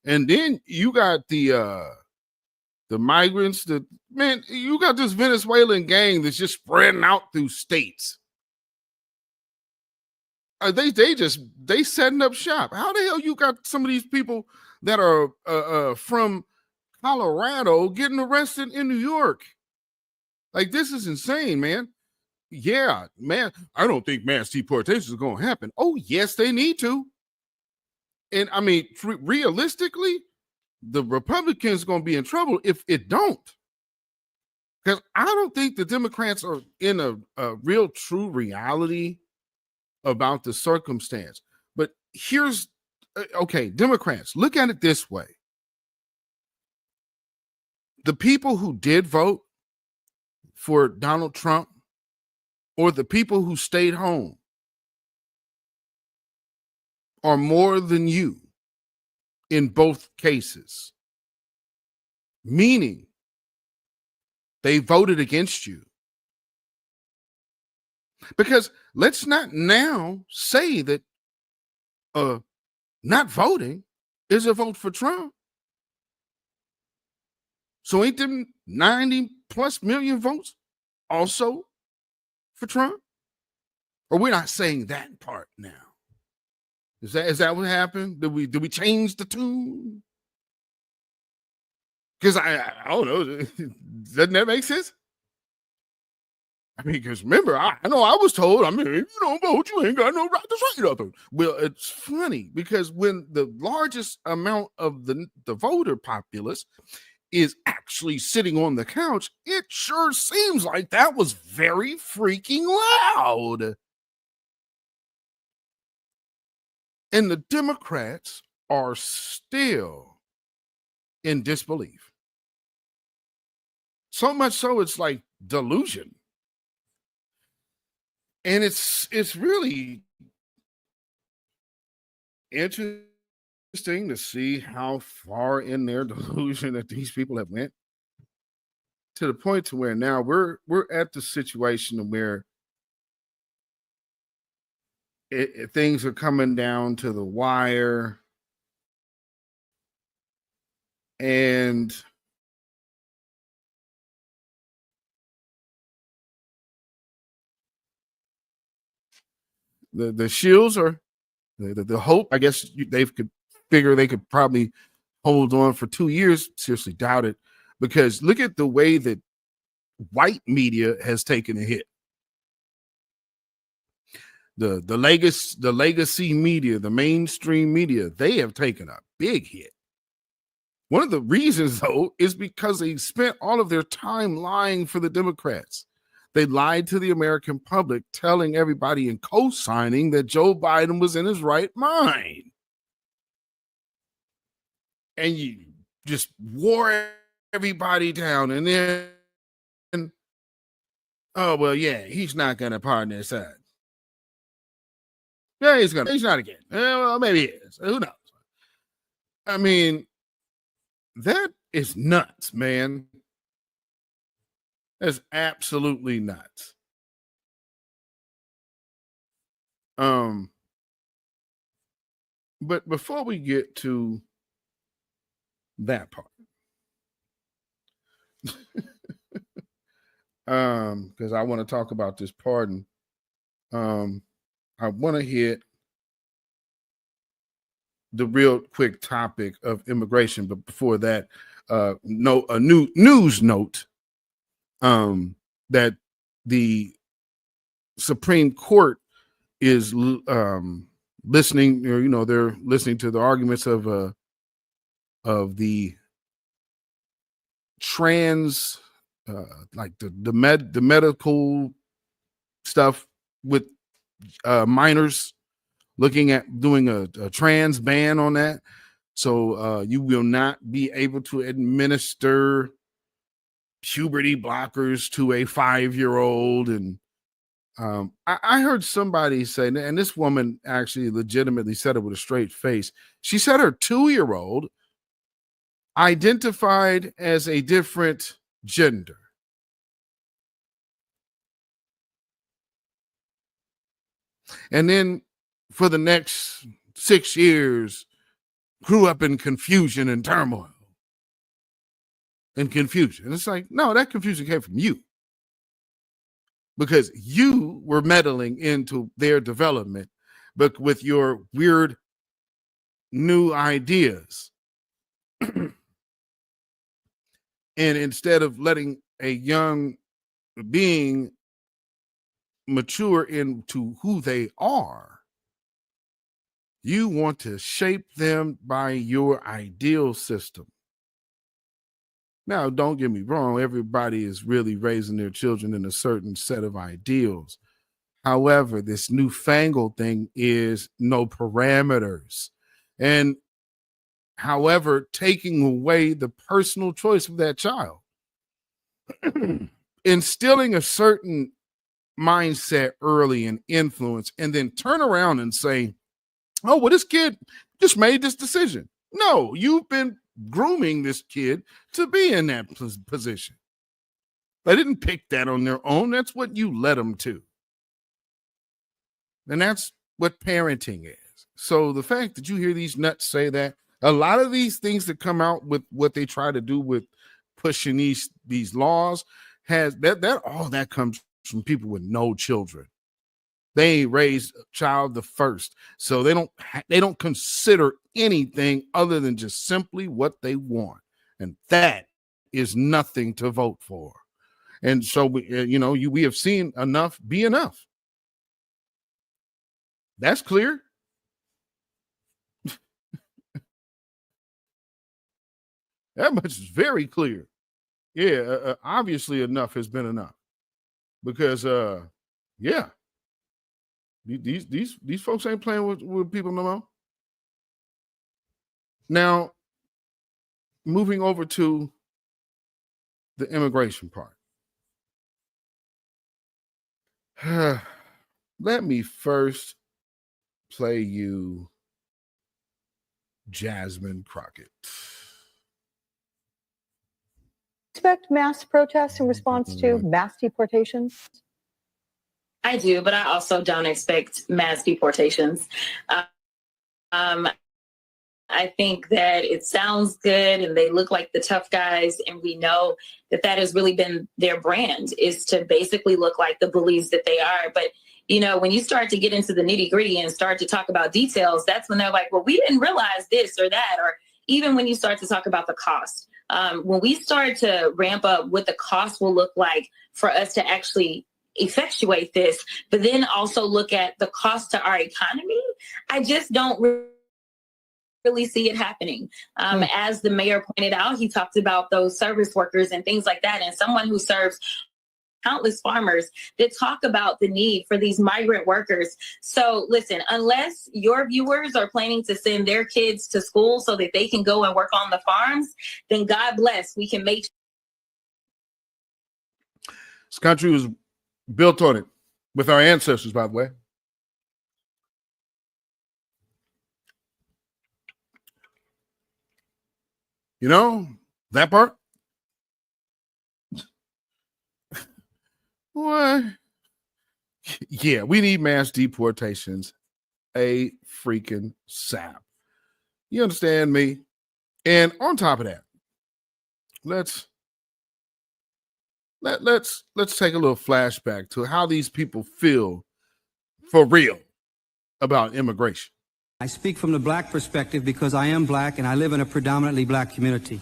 And then you got the migrants that, man, you got this Venezuelan gang that's just spreading out through states. They setting up shop. How the hell you got some of these people that are from Colorado getting arrested in New York? Like, this is insane, man. Yeah, man, I don't think mass deportation is going to happen. Oh, yes, they need to. And I mean, realistically, the Republicans are going to be in trouble if it don't. Because I don't think the Democrats are in a real true reality about the circumstance. But here's, okay, Democrats, look at it this way. The people who did vote for Donald Trump, or the people who stayed home, are more than you in both cases. Meaning they voted against you. Because let's not now say that not voting is a vote for Trump. So ain't them 90 plus million votes also for Trump? Or we're not saying that part now? Is that what happened? Did we change the tune? Because I don't know. Doesn't that make sense? I mean, because remember, I know I was told, I mean, if you don't vote, you ain't got no right to say nothing. Well, it's funny because when the largest amount of the voter populace is actually sitting on the couch, it sure seems like that was very freaking loud. And the Democrats are still in disbelief. So much so it's like delusion. And it's really interesting to see how far in their delusion that these people have went, to the point to where now we're at the situation where things are coming down to the wire, and the shields are the hope. I guess they could figure they could probably hold on for 2 years. Seriously doubt it, because look at the way that white media has taken a hit. The legacy media, the mainstream media, they have taken a big hit. One of the reasons, though, is because they spent all of their time lying for the Democrats. They lied to the American public, telling everybody and co-signing that Joe Biden was in his right mind. And you just wore everybody down. And then, oh, well, yeah, he's not going to pardon their side. Yeah, he's not again. Well, maybe he is. Who knows? I mean, that is nuts, man. That's absolutely nuts. But before we get to that part, because I want to talk about this pardon, I want to hit the real quick topic of immigration. But before that, a new news note that the Supreme Court is listening, or they're listening to the arguments of the trans, like the medical stuff with minors, looking at doing a trans ban on that. So you will not be able to administer puberty blockers to a 5-year-old. And I heard somebody say, and this woman actually legitimately said it with a straight face. She said her 2-year-old identified as a different gender. And then for the next 6 years, grew up in confusion and turmoil. And confusion. It's like, no, that confusion came from you. Because you were meddling into their development, but with your weird new ideas. And instead of letting a young being mature into who they are, you want to shape them by your ideal system. Now, don't get me wrong, everybody is really raising their children in a certain set of ideals. However, this newfangled thing is no parameters. And however, taking away the personal choice of that child, instilling a certain mindset early and influence, and then turn around and say, oh, well, this kid just made this decision. No, you've been grooming this kid to be in that position. They didn't pick that on their own. That's what you led them to. And that's what parenting is. So the fact that you hear these nuts say that, a lot of these things that come out with what they try to do with pushing these laws has all that comes from people with no children. They ain't raised a child the first, so they don't consider anything other than just simply what they want, and that is nothing to vote for. And so we have seen enough be enough. That's clear. That much is very clear. Yeah, obviously enough has been enough, because yeah, these folks ain't playing with people no more. Now, moving over to the immigration part. Let me first play you Jasmine Crockett. Expect mass protests in response to mass deportations? I do, but I also don't expect mass deportations. I think that it sounds good and they look like the tough guys, and we know that that has really been their brand, is to basically look like the bullies that they are. But when you start to get into the nitty gritty and start to talk about details, that's when they're like, well, we didn't realize this or that. Or even when you start to talk about the cost, when we start to ramp up what the cost will look like for us to actually effectuate this, but then also look at the cost to our economy, I just don't really see it happening. As the mayor pointed out, he talked about those service workers and things like that, and someone who serves countless farmers that talk about the need for these migrant workers. So listen, unless your viewers are planning to send their kids to school so that they can go and work on the farms, then God bless, we can make. This country was built on it with our ancestors, by the way. You know that part? What? Yeah, we need mass deportations. A freaking sap. You understand me? And on top of that, let's take a little flashback to how these people feel for real about immigration. I speak from the black perspective because I am black and I live in a predominantly black community.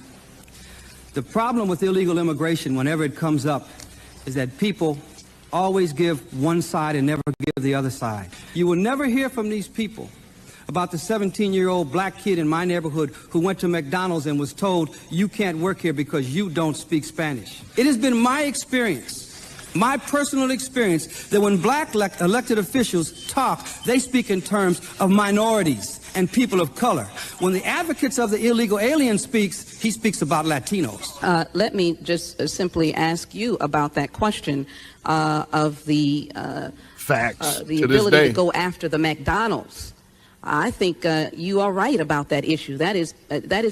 The problem with illegal immigration, whenever it comes up, is that people always give one side and never give the other side. You will never hear from these people about the 17-year-old black kid in my neighborhood who went to McDonald's and was told, you can't work here because you don't speak Spanish. It has been my experience, my personal experience, that when black elected officials talk, they speak in terms of minorities and people of color. When the advocates of the illegal alien speaks, he speaks about Latinos. Let me just simply ask you about that question of the facts, the ability to go after the McDonald's. I think you are right about that issue. That is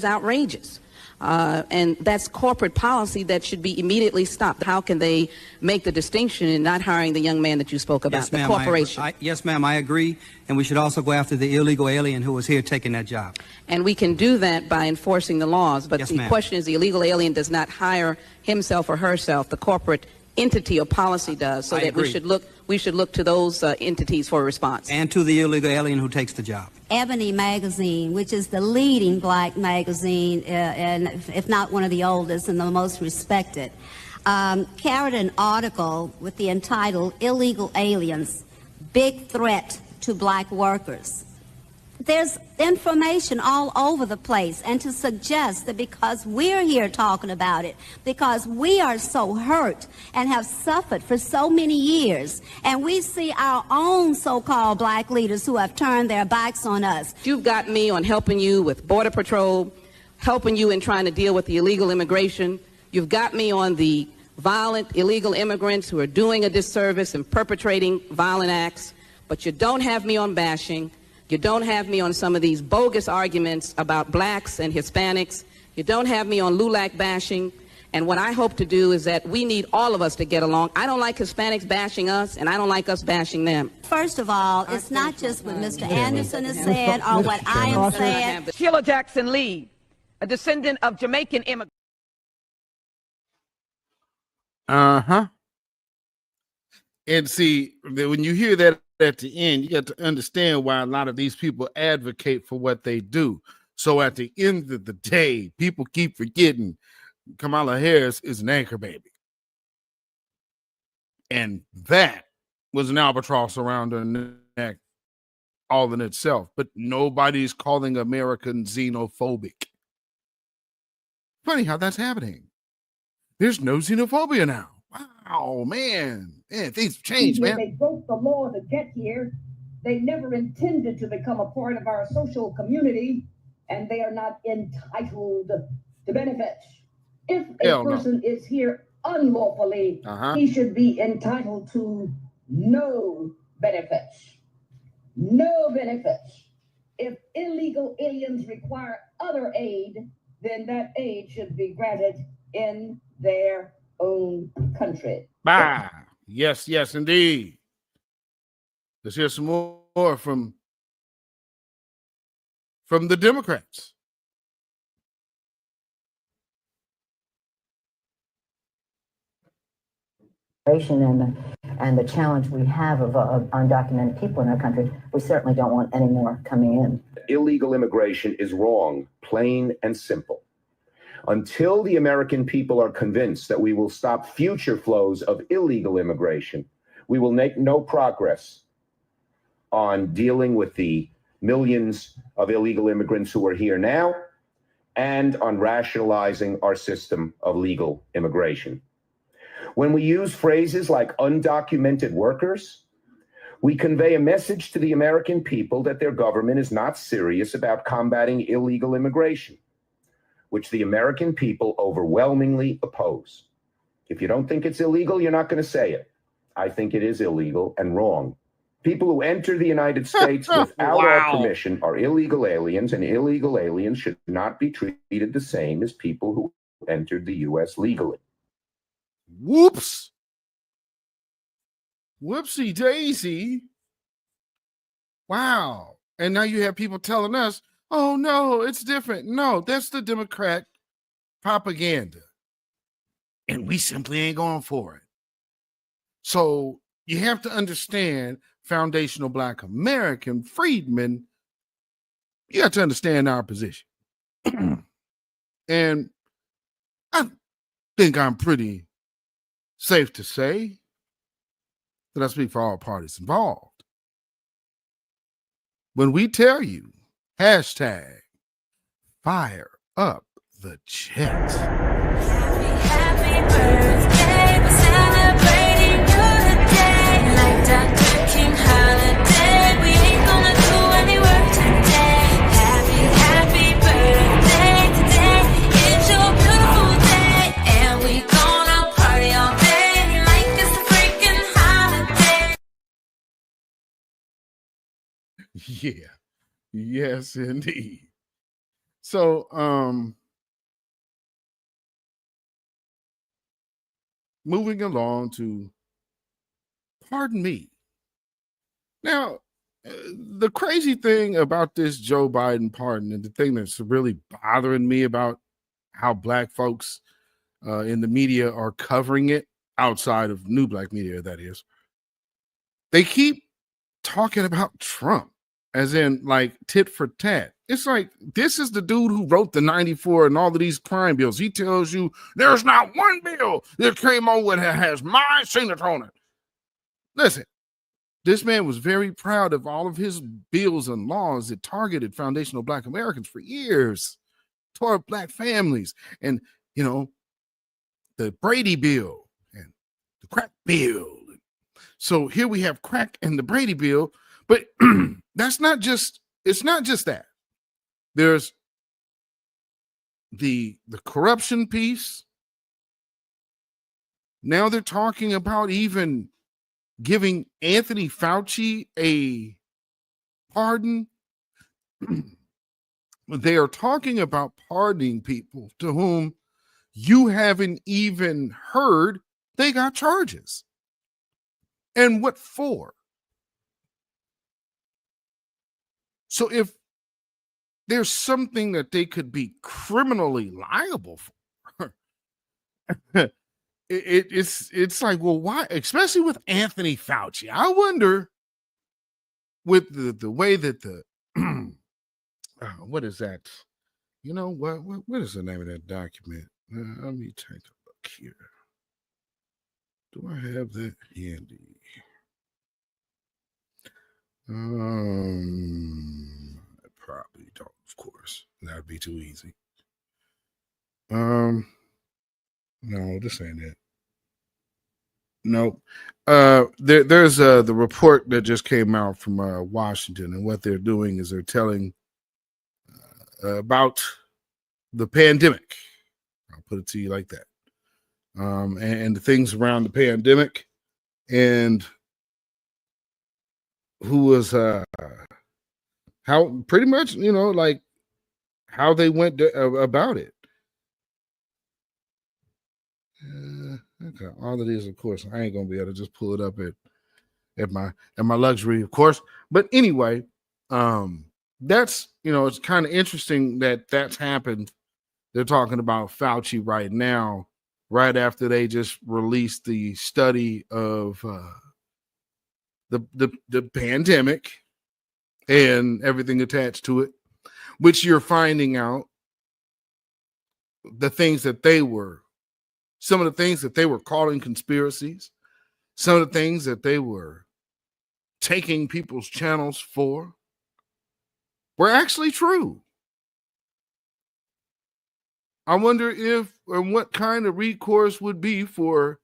outrageous. And that's corporate policy that should be immediately stopped. How can they make the distinction in not hiring the young man that you spoke about, the corporation? Yes, ma'am, I agree. And we should also go after the illegal alien who was here taking that job. And we can do that by enforcing the laws. But yes, the question is, the illegal alien does not hire himself or herself. The corporate entity or policy does. So that we should look to those entities for a response. And to the illegal alien who takes the job. Ebony magazine, which is the leading black magazine, and if not one of the oldest and the most respected, carried an article with the entitled "Illegal Aliens: Big Threat to Black Workers." there's information all over the place, and to suggest that because we're here talking about it, because we are so hurt and have suffered for so many years, and we see our own so-called black leaders who have turned their backs on us. You've got me on helping you with Border Patrol, helping you in trying to deal with the illegal immigration. You've got me on the violent illegal immigrants who are doing a disservice and perpetrating violent acts, but you don't have me on bashing. You don't have me on some of these bogus arguments about blacks and Hispanics. You don't have me on LULAC bashing. And what I hope to do is that we need all of us to get along. I don't like Hispanics bashing us, and I don't like us bashing them. First of all, it's not just what Mr. Anderson has said or what I am saying. Sheila Jackson Lee, a descendant of Jamaican immigrants. And see, when you hear that at the end, you got to understand why a lot of these people advocate for what they do. So at the end of the day, people keep forgetting Kamala Harris is an anchor baby. And that was an albatross around her neck all in itself. But nobody's calling Americans xenophobic. Funny how that's happening. There's no xenophobia now. Wow, man. Man, things have changed, man. They broke the law to get here. They never intended to become a part of our social community, and they are not entitled to benefits. If a person is here unlawfully, he should be entitled to no benefits. No benefits. If illegal aliens require other aid, then that aid should be granted in their own country. Bah. Yes, yes, indeed. Let's hear some more from the Democrats. And the challenge we have of undocumented people in our country, we certainly don't want any more coming in. Illegal immigration is wrong, plain and simple. Until the American people are convinced that we will stop future flows of illegal immigration, we will make no progress on dealing with the millions of illegal immigrants who are here now and on rationalizing our system of legal immigration. When we use phrases like undocumented workers, we convey a message to the American people that their government is not serious about combating illegal immigration, which the American people overwhelmingly oppose. If you don't think it's illegal, you're not going to say it. I think it is illegal and wrong. People who enter the United States without our permission are illegal aliens, and illegal aliens should not be treated the same as people who entered the U.S. legally. Whoops. Whoopsie daisy. Wow. And now you have people telling us, oh, no, it's different. No, that's the Democrat propaganda. And we simply ain't going for it. So you have to understand, foundational Black American freedmen, you have to understand our position. And I think I'm pretty safe to say that I speak for all parties involved. When we tell you, hashtag fire up the jet. Happy birthday, we're celebrating you today. Like Dr. King holiday, we ain't gonna do any work today. Happy birthday today. It's your beautiful day, and we gonna party all day like it's a freaking holiday. Yeah. Yes, indeed. So, moving along to pardon me. Now, the crazy thing about this Joe Biden pardon, and the thing that's really bothering me about how Black folks in the media are covering it, outside of new Black media, that is, they keep talking about Trump as in like tit for tat. It's like, this is the dude who wrote the 94 and all of these crime bills. He tells you there's not one bill that came over that has my signature on it. Listen, This man was very proud of all of his bills and laws that targeted foundational Black Americans for years, tore up Black families, and, you know, the Brady bill and the crack bill. So here we have crack and the Brady bill, but it's not just that. There's the corruption piece. Now they're talking about even giving Anthony Fauci a pardon. They are talking about pardoning people to whom you haven't even heard they got charges. And what for? So if there's something that they could be criminally liable for, it's like, well, why? Especially with Anthony Fauci. I wonder with the way that the what is that? You know what is the name of that document? Let me take a look here. Do I have that handy? I probably don't, of course. That'd be too easy. No, this ain't it. Nope. There's the report that just came out from Washington, and what they're doing is they're telling about the pandemic. I'll put it to you like that. And the things around the pandemic, and who was how pretty much, you know, like how they went about it. Okay, all it is, of course, I ain't gonna be able to just pull it up at my luxury, of course. But anyway, that's, you know, it's kind of interesting that that's happened. They're talking about Fauci right now, right after they just released the study of the pandemic and everything attached to it, which you're finding out the things that some of the things that they were calling conspiracies, some of the things that they were taking people's channels for were actually true. I wonder if or what kind of recourse would be for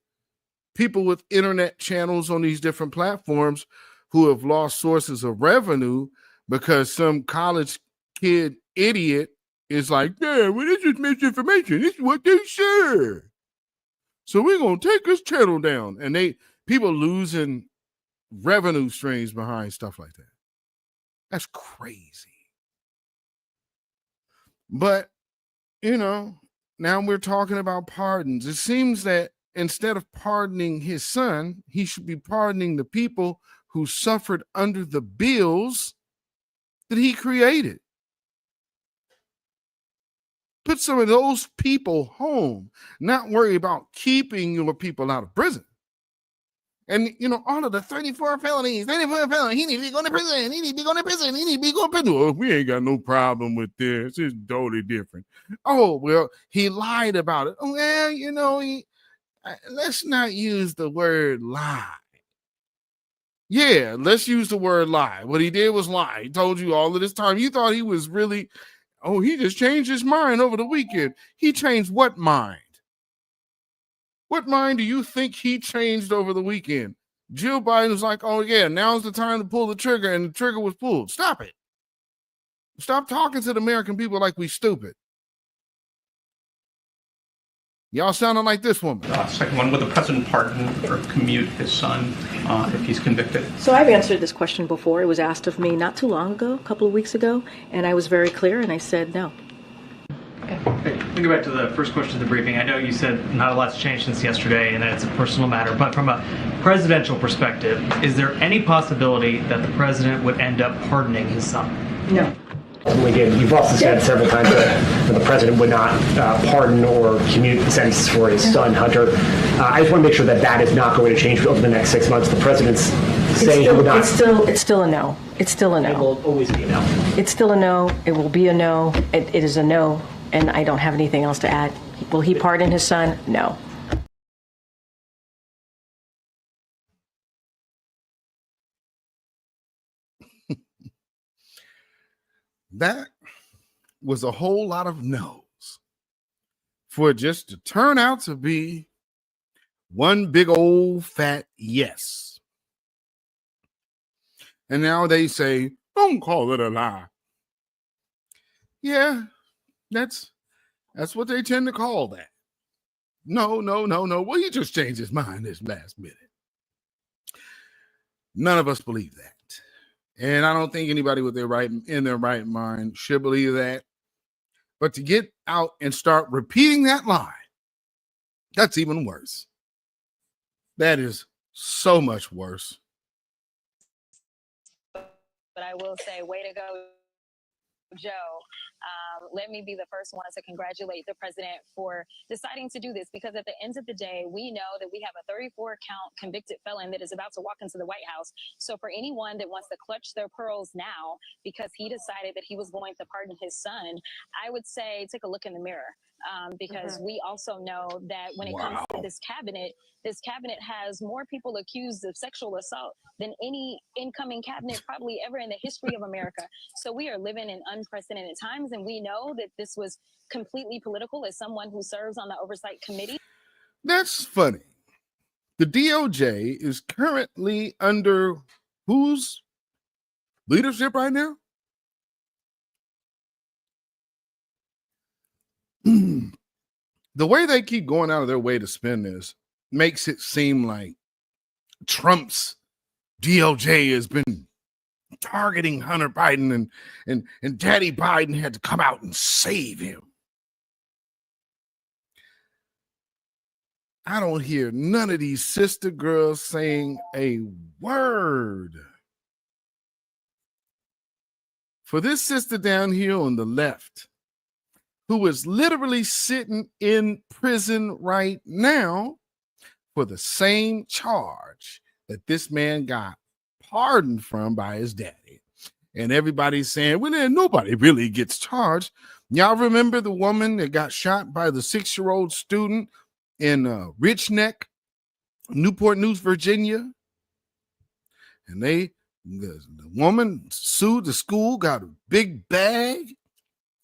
people with internet channels on these different platforms who have lost sources of revenue because some college kid idiot is like, yeah, well, this is misinformation. This is what they said. So we're going to take this channel down. And people losing revenue streams behind stuff like that. That's crazy. But, you know, now we're talking about pardons. It seems that instead of pardoning his son, he should be pardoning the people who suffered under the bills that he created. Put some of those people home, not worry about keeping your people out of prison. And, you know, all of the 34 felonies, he need to be going to prison, he need to be going to prison, he need to be going to prison. Oh, we ain't got no problem with this. It's totally different. Oh, well, he lied about it. Oh, well, you know, let's not use the word lie. Yeah, let's use the word lie. What he did was lie. He told you all of this time. You thought he was really, oh, he just changed his mind over the weekend. He changed what mind? What mind do you think he changed over the weekend? Jill Biden was like, oh, yeah, now's the time to pull the trigger, and the trigger was pulled. Stop it. Stop talking to the American people like we stupid. Y'all sounding like this woman. Second one, would the president pardon or commute his son if he's convicted? So I've answered this question before. It was asked of me not too long ago, a couple of weeks ago, and I was very clear, and I said no. Okay. Let me go back to the first question of the briefing. I know you said not a lot's changed since yesterday and that it's a personal matter, but from a presidential perspective, is there any possibility that the president would end up pardoning his son? No. You've also said several times that the president would not pardon or commute the sentence for his son, Hunter. I just want to make sure that that is not going to change over the next 6 months. The president's saying he would not. It's still a no. It's still a no. It will always be a no. It's still a no. It will be a no. It is a no, and I don't have anything else to add. Will he pardon his son? No. That was a whole lot of no's for it just to turn out to be one big old fat yes. And now they say, don't call it a lie. Yeah, that's what they tend to call that. No. Well, he just changed his mind this last minute. None of us believe that. And I don't think anybody with their right mind should believe that. But to get out and start repeating that lie, that's even worse. That is so much worse. But I will say, way to go, Joe. Let me be the first one to congratulate the president for deciding to do this, because at the end of the day, we know that we have a 34 count convicted felon that is about to walk into the White House. So for anyone that wants to clutch their pearls now because he decided that he was going to pardon his son, I would say take a look in the mirror. Because we also know that when it comes to this cabinet has more people accused of sexual assault than any incoming cabinet probably ever in the history of America. So we are living in unprecedented times, and we know that this was completely political. As someone who serves on the oversight committee, That's funny. The DOJ is currently under whose leadership right now? The way they keep going out of their way to spin this makes it seem like Trump's DOJ has been targeting Hunter Biden and Daddy Biden had to come out and save him. I don't hear none of these sister girls saying a word. For this sister down here on the left, who is literally sitting in prison right now for the same charge that this man got pardoned from by his daddy. And everybody's saying, well, then nobody really gets charged. Y'all remember the woman that got shot by the 6-year-old student in Rich Neck, Newport News, Virginia? And the woman sued the school, got a big bag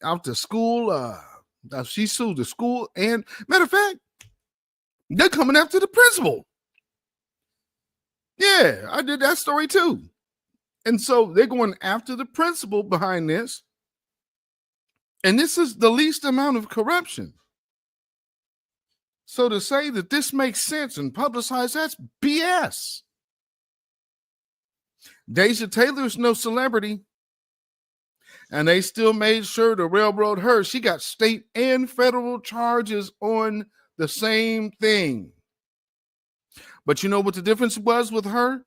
out the school. She sued the school, and matter of fact, they're coming after the principal. Yeah, I did that story too. And so they're going after the principal behind this. And this is the least amount of corruption. So to say that this makes sense and publicize, that's BS. Deja Taylor's no celebrity. And they still made sure to railroad her. She got state and federal charges on the same thing. But you know what the difference was with her?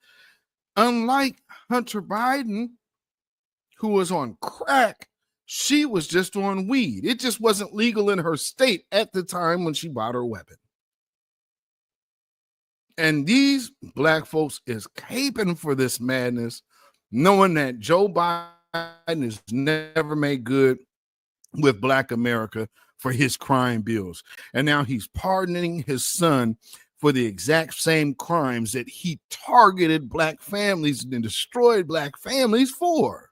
Unlike Hunter Biden, who was on crack, she was just on weed. It just wasn't legal in her state at the time when she bought her weapon. And these black folks is caping for this madness, knowing that Joe Biden has never made good with Black America for his crime bills. And now he's pardoning his son for the exact same crimes that he targeted Black families and destroyed Black families for.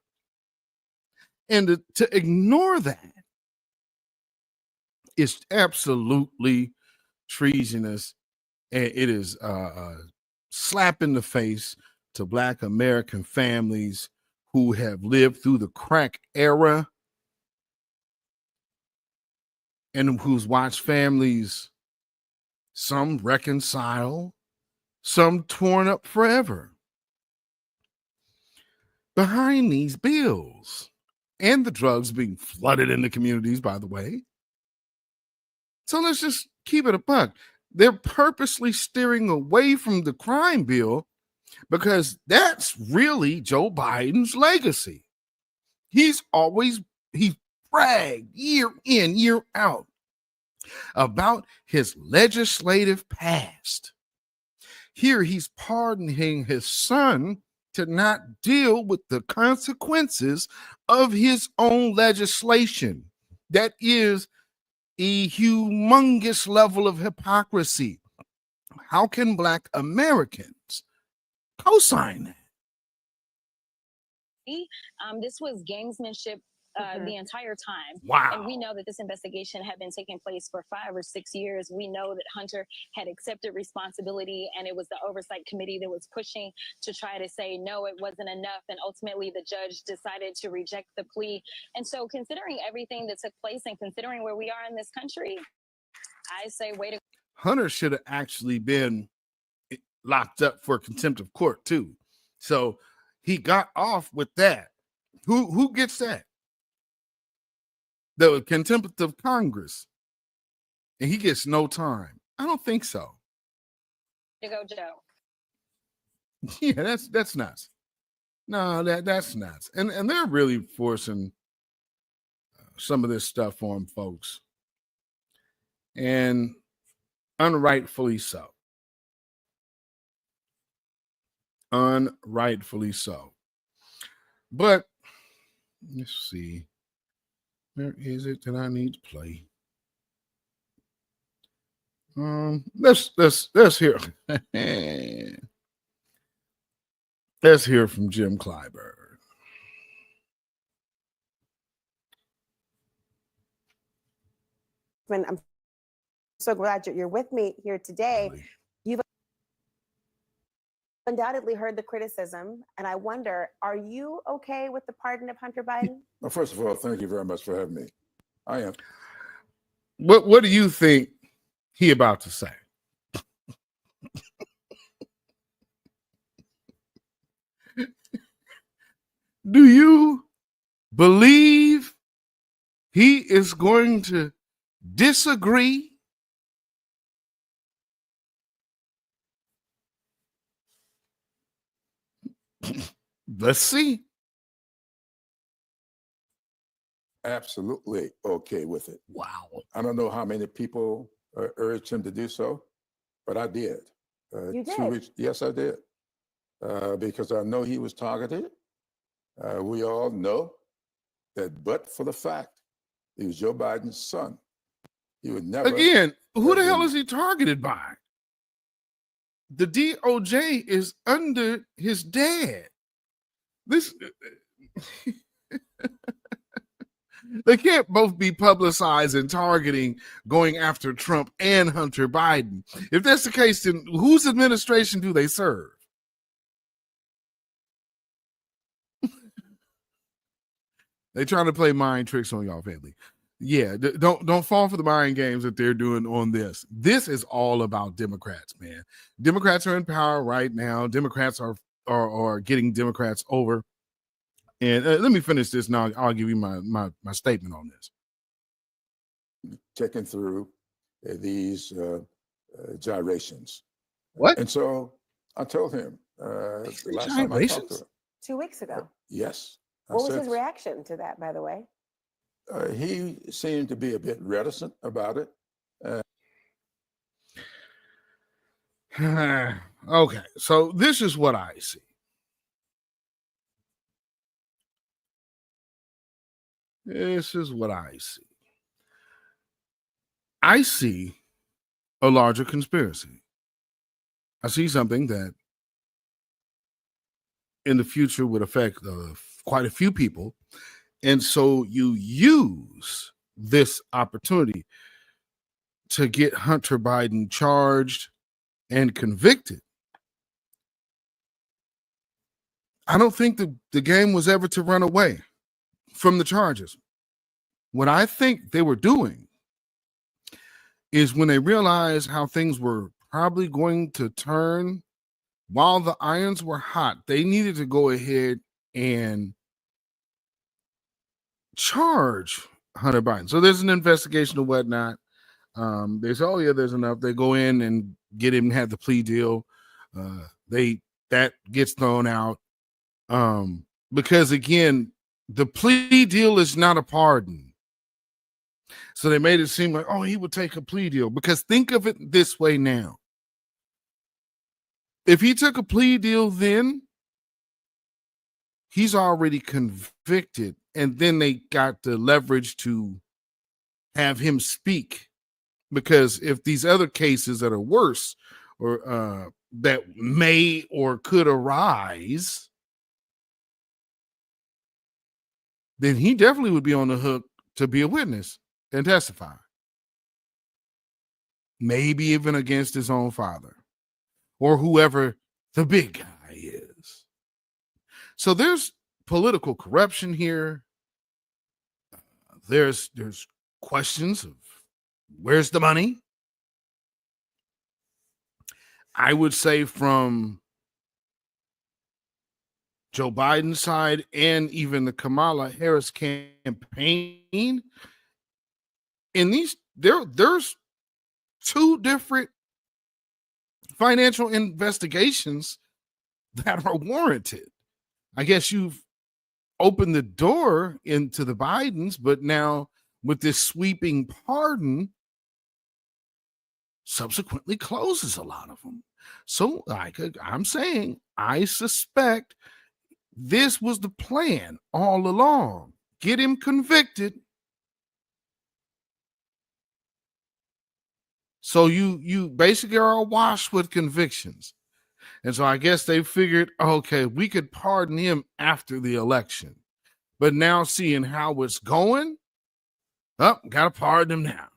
And to ignore that is absolutely treasonous. And it is a slap in the face to Black American families who have lived through the crack era and who's watched families, some reconcile, some torn up forever. Behind these bills and the drugs being flooded into communities, by the way. So let's just keep it a buck. They're purposely steering away from the crime bill because that's really Joe Biden's legacy. He bragged year in, year out about his legislative past. Here he's pardoning his son to not deal with the consequences of his own legislation. That is a humongous level of hypocrisy. How can Black Americans co-sign that? this was gamesmanship the entire time. Wow. And we know that this investigation had been taking place for 5 or 6 years. We know that Hunter had accepted responsibility, and it was the oversight committee that was pushing to try to say, no, it wasn't enough. And ultimately, the judge decided to reject the plea. And so considering everything that took place and considering where we are in this country, I say, way to Hunter should have actually been locked up for contempt of court too. So he got off with that. Who gets that? The contempt of Congress. And he gets no time. I don't think so. go, Joe. Yeah, that's nuts. No, that's nuts. And they're really forcing some of this stuff on folks. And unrightfully so. Unrightfully so. But let's see. Where is it that I need to play? Let's hear. Let's hear from Jim Clyburn. I'm so glad you're with me here today. You've undoubtedly heard the criticism, and I wonder, are you okay with the pardon of Hunter Biden? Well, first of all, thank you very much for having me. I am. What do you think he about to say? Do you believe he is going to disagree? Let's see. Absolutely okay with it. Wow. I don't know how many people urged him to do so, but I did. You 2 did? weeks, yes, I did. Because I know he was targeted. We all know that, but for the fact he was Joe Biden's son, he would never. Again, who the hell is he targeted by? The DOJ is under his dad. This they can't both be publicized and targeting, going after Trump and Hunter Biden. If that's the case, then whose administration do they serve? They trying to play mind tricks on y'all, family. Yeah, don't fall for the mind games that they're doing on this. This is all about Democrats, man. Democrats are in power right now. Democrats are getting Democrats over. And let me finish this now. I'll give you my statement on this. Checking through these gyrations. What? And so I told him the last time I talked to him. 2 weeks ago. Yes. I What was said, his reaction to that, by the way? He seemed to be a bit reticent about it. Okay, so this is what I see. This is what I see. I see a larger conspiracy. I see something that in the future would affect quite a few people. And so you use this opportunity to get Hunter Biden charged and convicted. I don't think the game was ever to run away from the charges. What I think they were doing is when they realized how things were probably going to turn while the irons were hot, they needed to go ahead and charge Hunter Biden. So there's an investigation or whatnot. They say, oh yeah, there's enough. They go in and get him and have the plea deal. That gets thrown out. Because again, the plea deal is not a pardon. So they made it seem like, oh, he would take a plea deal. Because think of it this way now. If he took a plea deal then, he's already convicted. And then they got the leverage to have him speak. Because if these other cases that are worse or that may or could arise, then he definitely would be on the hook to be a witness and testify. Maybe even against his own father or whoever the big guy is. So there's political corruption here. There's questions of where's the money? I would say from Joe Biden's side and even the Kamala Harris campaign, in these there's two different financial investigations that are warranted. I guess you've opened the door into the Bidens, but now with this sweeping pardon, subsequently closes a lot of them. So I'm saying, I suspect this was the plan all along. Get him convicted. So you basically are awash with convictions. And so I guess they figured, okay, we could pardon him after the election. But now seeing how it's going, got to pardon him now.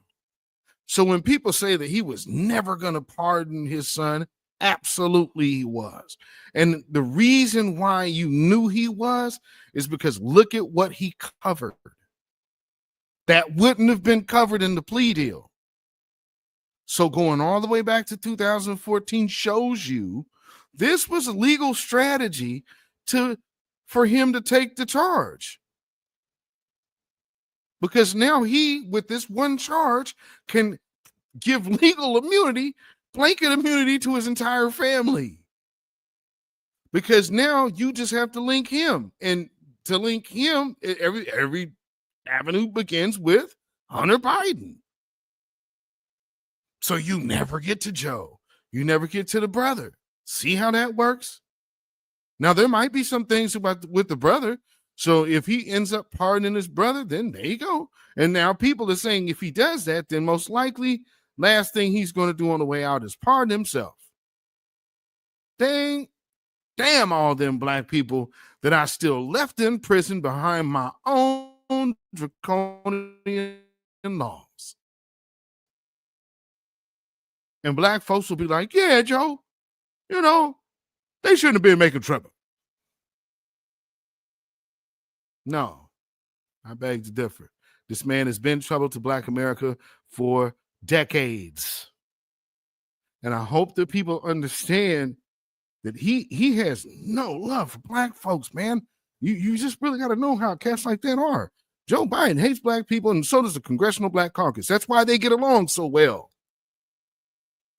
So when people say that he was never going to pardon his son, absolutely he was. And the reason why you knew he was is because look at what he covered. That wouldn't have been covered in the plea deal. So going all the way back to 2014 shows you this was a legal strategy for him to take the charge. Because now he, with this one charge, can give legal immunity, blanket immunity to his entire family. Because now you just have to link him. And to link him, every avenue begins with Hunter Biden. So you never get to Joe. You never get to the brother. See how that works? Now, there might be some things with the brother. So if he ends up pardoning his brother, then there you go. And now people are saying if he does that, then most likely last thing he's going to do on the way out is pardon himself. Damn all them black people that I still left in prison behind my own draconian laws. And black folks will be like, yeah, Joe, they shouldn't have been making trouble. No, I beg to differ. This man has been trouble to Black America for decades. And I hope that people understand that he has no love for black folks, man. You just really got to know how cats like that are. Joe Biden hates black people, and so does the Congressional Black Caucus. That's why they get along so well.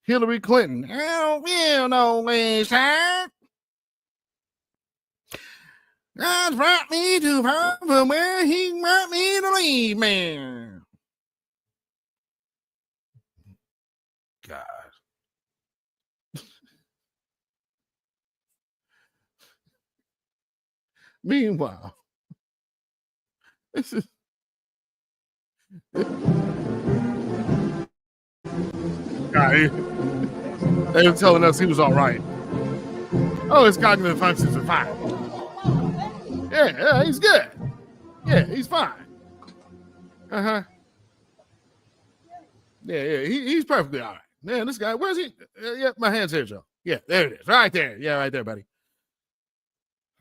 Hillary Clinton, God brought me to from where he brought me to leave, man. God. Meanwhile, this is guy. They were telling us he was all right. Oh, his cognitive functions are fine. Yeah, he's good. Yeah, he's fine. Uh-huh. Yeah, he's perfectly all right. Man, this guy, where's he? Yeah, my hand's here, Joe. Yeah, there it is. Right there. Yeah, right there, buddy.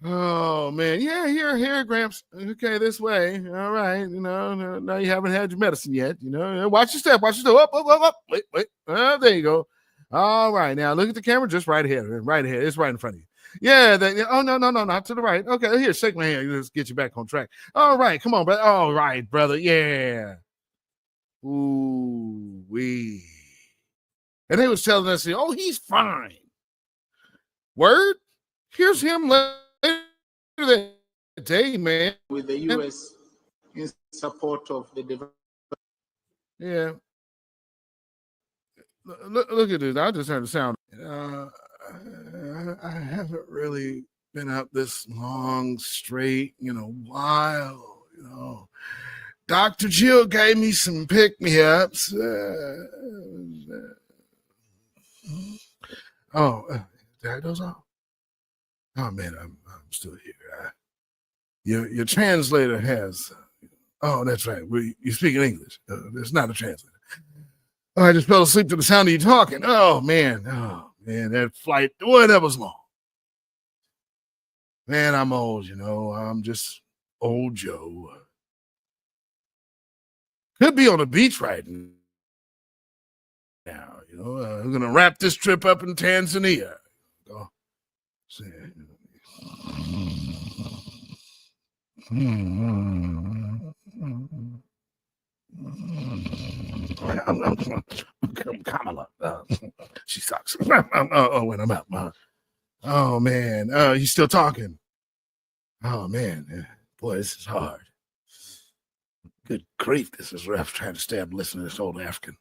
Oh, man. Yeah, here, Gramps. Okay, this way. All right. Now you haven't had your medicine yet. Watch your step. Up. Wait. Oh, there you go. All right. Now look at the camera just right ahead. Right ahead. It's right in front of you. Yeah. Oh, no, not to the right. Okay, here, shake my hand. Let's get you back on track. All right. Come on, brother. All right, brother. Yeah. Ooh, wee. And they was telling us, oh, he's fine. Word? Here's him later that day, man. With the U.S. in support of the development. Yeah. Look at this. I just heard the sound. I haven't really been up this long straight, while, Dr. Jill gave me some pick-me-ups. Did I doze off? Oh, man, I'm still here. your translator has. Oh, that's right. You speak in English. It's not a translator. Oh, I just fell asleep to the sound of you talking. Oh man, that flight. Boy, that was long. Man, I'm old. I'm just old Joe. Could be on the beach right now. We're gonna wrap this trip up in Tanzania. Oh, Kamala. She sucks. When I'm out. Oh man. He's still talking. Oh man. Boy, this is hard. Good grief, this is rough trying to stay up and listen to this old African.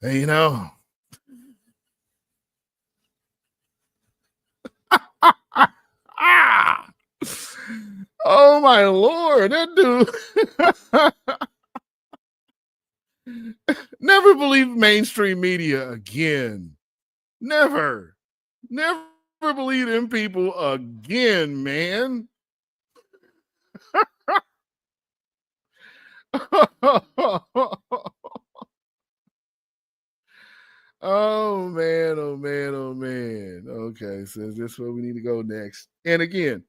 Hey, oh my Lord, that dude. Never believe mainstream media again. Never believe in people again, man. Oh man. Okay, so this is where we need to go next. And again,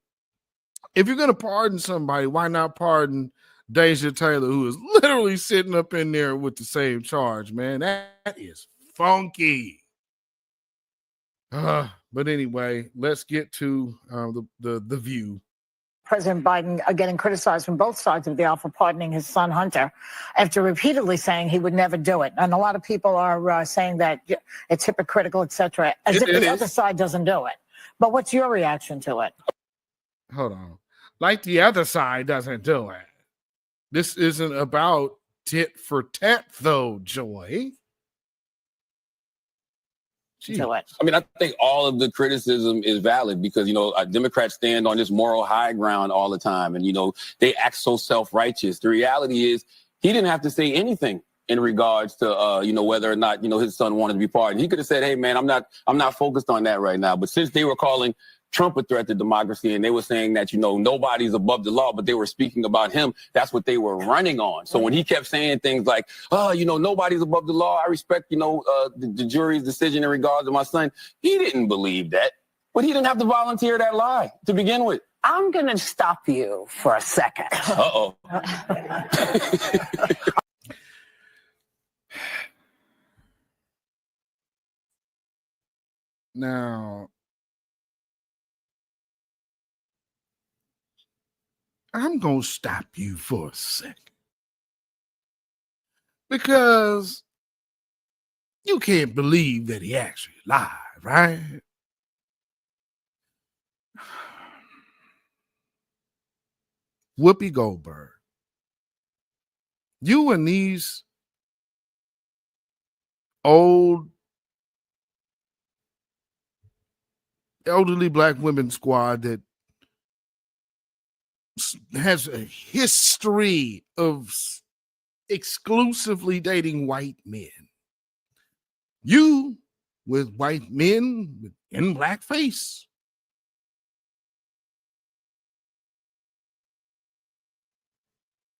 if you're gonna pardon somebody, why not pardon Deja Taylor, who is literally sitting up in there with the same charge, man? That is funky. But anyway, let's get to the view. President Biden are getting criticized from both sides of the aisle for pardoning his son Hunter after repeatedly saying he would never do it. And a lot of people are saying that it's hypocritical, etc., as if the other side doesn't do it. But what's your reaction to it? Hold on. Like the other side doesn't do it. This isn't about tit for tat, though, Joy. I mean, I think all of the criticism is valid because, Democrats stand on this moral high ground all the time. And, they act so self-righteous. The reality is he didn't have to say anything in regards to, whether or not, his son wanted to be pardoned. He could have said, hey, man, I'm not focused on that right now. But since they were calling Trump a threat to democracy and they were saying that, nobody's above the law, but they were speaking about him. That's what they were running on. So when he kept saying things like, nobody's above the law. I respect, the jury's decision in regards to my son. He didn't believe that, but he didn't have to volunteer that lie to begin with. I'm going to stop you for a second. Uh-oh. Now, I'm going to stop you for a second because you can't believe that he actually lied, right? Whoopi Goldberg, you and these elderly black women squad that has a history of exclusively dating white men. You with white men in blackface.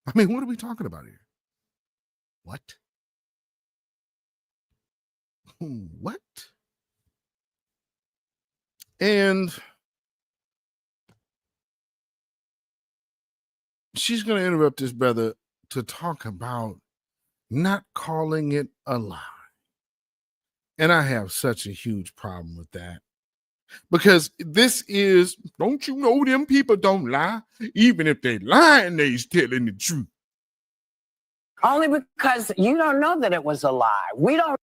I mean, what are we talking about here? What? What? And she's going to interrupt this brother to talk about not calling it a lie. And I have such a huge problem with that. Because this is, don't you know them people don't lie? Even if they lying, they's telling the truth. Only because you don't know that it was a lie. We don't.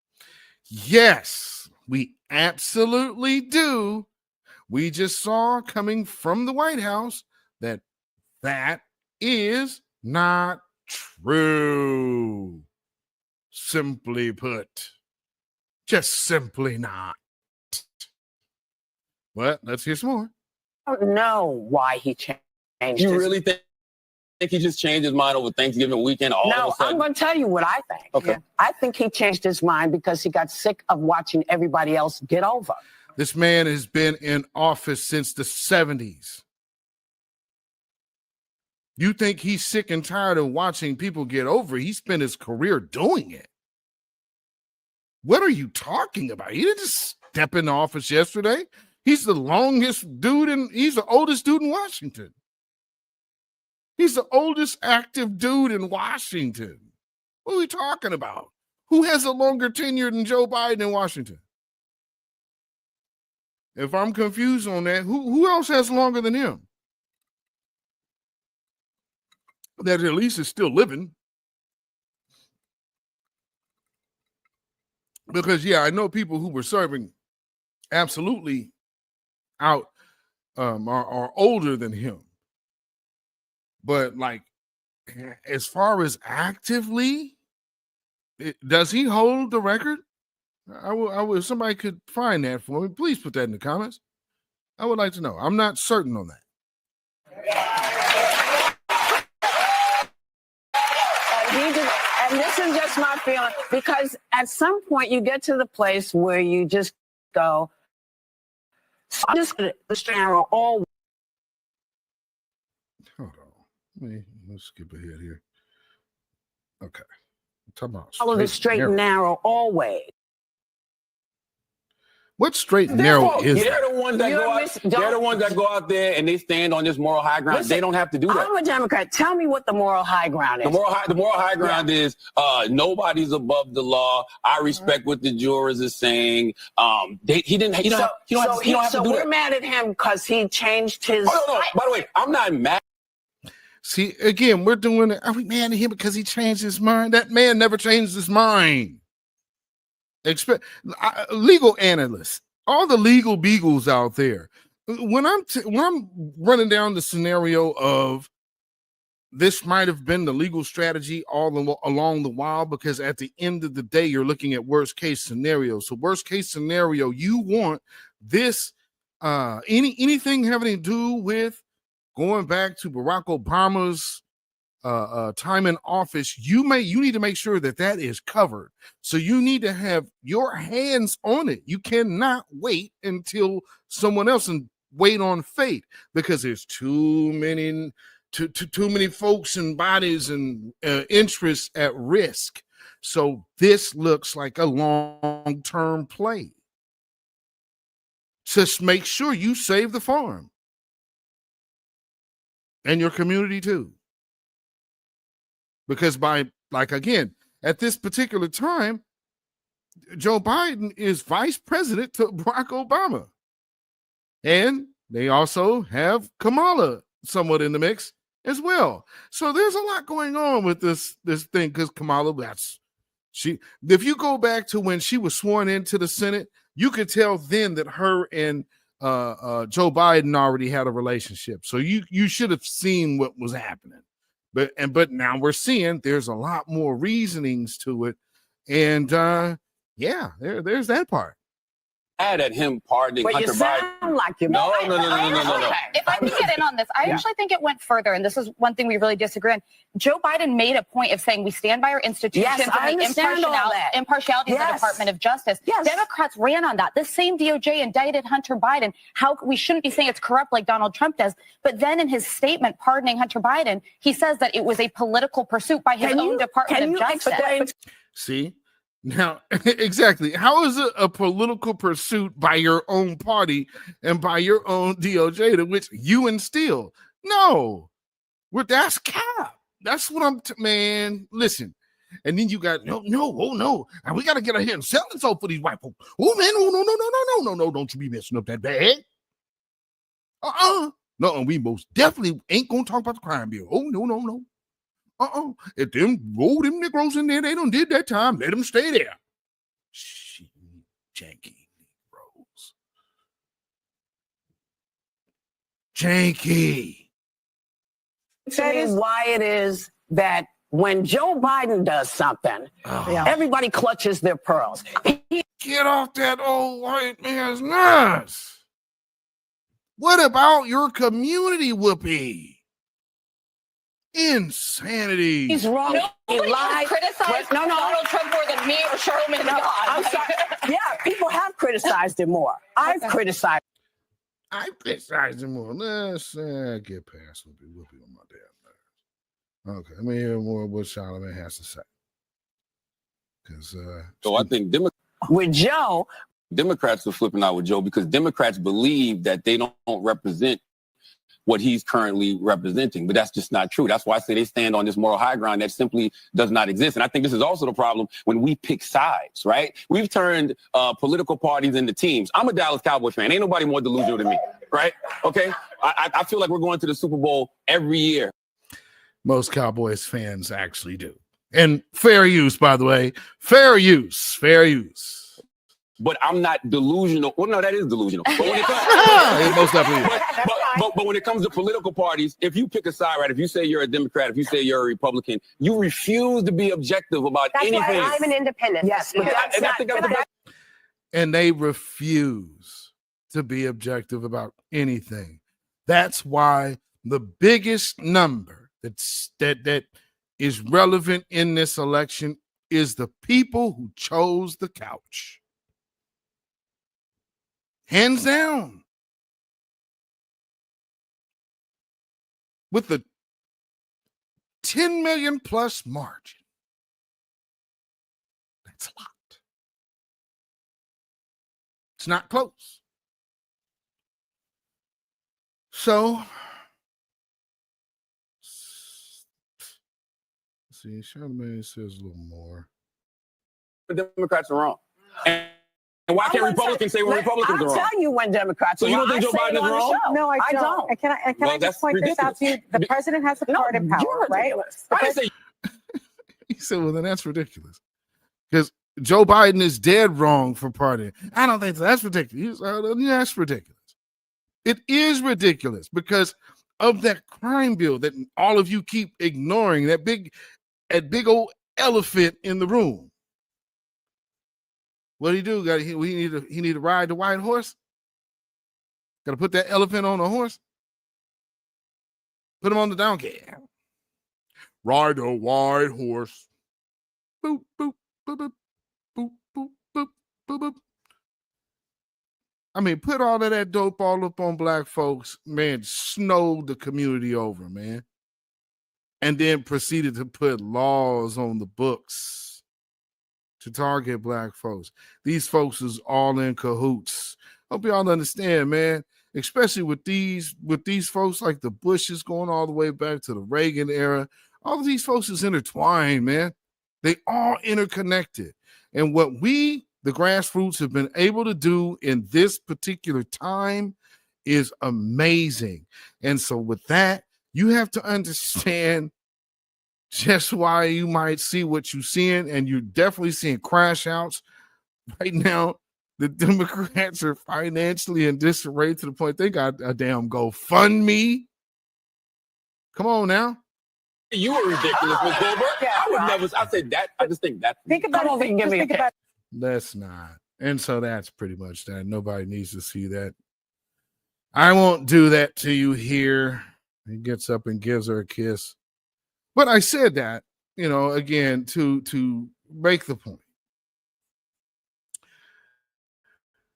Yes, we absolutely do. We just saw coming from the White House that is not true. Simply put, just simply not. Well, let's hear some more. I don't know why he changed. You really think he just changed his mind over Thanksgiving weekend all of a sudden? I'm going to tell you what I think. Okay. I think he changed his mind because he got sick of watching everybody else get over. This man has been in office since the 70s. You think he's sick and tired of watching people get over? He spent his career doing it. What are you talking about? He didn't just step into office yesterday. He's the longest dude he's the oldest dude in Washington. He's the oldest active dude in Washington. What are we talking about? Who has a longer tenure than Joe Biden in Washington? If I'm confused on that, who else has longer than him? That at least is still living. Because, yeah, I know people who were serving absolutely out are older than him. But, like, as far as actively, does he hold the record? I will, if somebody could find that for me, please put that in the comments. I would like to know. I'm not certain on that. And this is just my feeling, because at some point you get to the place where you just go, I'm just going to narrow all. Hold on. Let's skip ahead here. Okay. Talk about follow the straight and narrow always. What straight and narrow is They're that? the ones that go out. They're the ones that go out there and they stand on this moral high ground. Listen, they don't have to do that. I'm a Democrat. Tell me what the moral high ground is. The moral high ground is nobody's above the law. I respect what the jurors are saying. He don't have to do that. So we're mad at him because he changed his. Oh, no. By the way, I'm not mad. See, again, we're doing it. Are we mad at him because he changed his mind? That man never changed his mind. Legal analysts, all the legal beagles out there. When I'm running down the scenario of this might have been the legal strategy all along the while, because at the end of the day, you're looking at worst case scenario. So worst case scenario, you want this anything having to do with going back to Barack Obama's time in office, you need to make sure that is covered. So you need to have your hands on it. You cannot wait until someone else and wait on fate, because there's too many folks and bodies and interests at risk. So this looks like a long-term play. Just make sure you save the farm and your community too. Because at this particular time, Joe Biden is vice president to Barack Obama. And they also have Kamala somewhat in the mix as well. So there's a lot going on with this thing, because Kamala, if you go back to when she was sworn into the Senate, you could tell then that her and Joe Biden already had a relationship. So you should have seen what was happening. But now we're seeing there's a lot more reasonings to it. And there's that part. Mad at him pardoning But Hunter you sound Biden. like you're No. If I can get in on this, I actually think it went further, and this is one thing we really disagree on. Joe Biden made a point of saying we stand by our institutions Yes, I and the understand all that. impartiality of the Department of Justice. Yes. Democrats ran on that. This same DOJ indicted Hunter Biden. How we shouldn't be saying it's corrupt like Donald Trump does. But then in his statement pardoning Hunter Biden, he says that it was a political pursuit by his own Department of Justice. See? Now, exactly. How is it a political pursuit by your own party and by your own DOJ, to which you instill? No, that's cap. That's what man, listen. And then you got, no. And we got to get ahead and sell and so for these white folks. Oh, man, no. Don't you be messing up that bag. No, we most definitely ain't going to talk about the crime bill. Oh, no. If them Negroes in there, they done did that time, let them stay there. Shit, janky Negroes. Janky. That is why it is that when Joe Biden does something, everybody clutches their pearls. Get off that old white man's nuts. What about your community, Whoopi? Insanity. He's wrong. He lied. Criticized Donald Trump more than me or Charlamagne than God. I'm sorry. Yeah, people have criticized him more. I've criticized him more. Let's get past Whoopi on my damn nerves. Okay, let me hear more what Charlamagne has to say. Because so I think with Joe, Democrats are flipping out with Joe because Democrats believe that they don't represent what he's currently representing, but that's just not true. That's why I say they stand on this moral high ground that simply does not exist. And I think this is also the problem when we pick sides, right? We've turned political parties into teams. I'm a Dallas Cowboys fan. Ain't nobody more delusional than me, right? Okay? I feel like we're going to the Super Bowl every year. Most Cowboys fans actually do. And fair use, by the way. Fair use. But I'm not delusional. Well, no, that is delusional. But when it comes, most definitely is. But when it comes to political parties, if you pick a side, right, if you say you're a Democrat, if you say you're a Republican, you refuse to be objective about anything. That's why I'm an independent. Yes, And they refuse to be objective about anything. That's why the biggest number that is relevant in this election is the people who chose the couch. Hands down. With the 10 million plus margin. That's a lot. It's not close. So, see, Charlamagne says a little more. The Democrats are wrong. And why can't Republicans say when Republicans are wrong? I'll tell you when Democrats So are you wrong. don't think Joe Biden is wrong? No, I don't. And can I just point this out to you? The president has the part in power, right? He said, well, then that's ridiculous. Because Joe Biden is dead wrong for partying. I don't think so. That's ridiculous. That's ridiculous. It is ridiculous because of that crime bill that all of you keep ignoring, that big old elephant in the room. What do he do? He need to ride the white horse? Got to put that elephant on a horse? Put him on the donkey. Ride the white horse. Boop, boop, boop, boop, boop, boop, boop, boop, boop. I mean, put all of that dope all up on black folks, man, snowed the community over, man. And then proceeded to put laws on the books to target black folks. These folks is all in cahoots. Hope y'all understand, man. Especially with these folks like the Bushes going all the way back to the Reagan era. All of these folks is intertwined, man. They all interconnected. And what we, the grassroots, have been able to do in this particular time is amazing. And so with that, you have to understand just why you might see what you're seeing, and you're definitely seeing crash outs. Right now, the Democrats are financially in disarray to the point they got a damn GoFundMe. Come on now. You were ridiculous, Ms. Goldberg. I would never. I said that. I just think that. Think about it. Give me a kick. That's not. And so that's pretty much that. Nobody needs to see that. I won't do that to you here. He gets up and gives her a kiss. But I said that, again, to make the point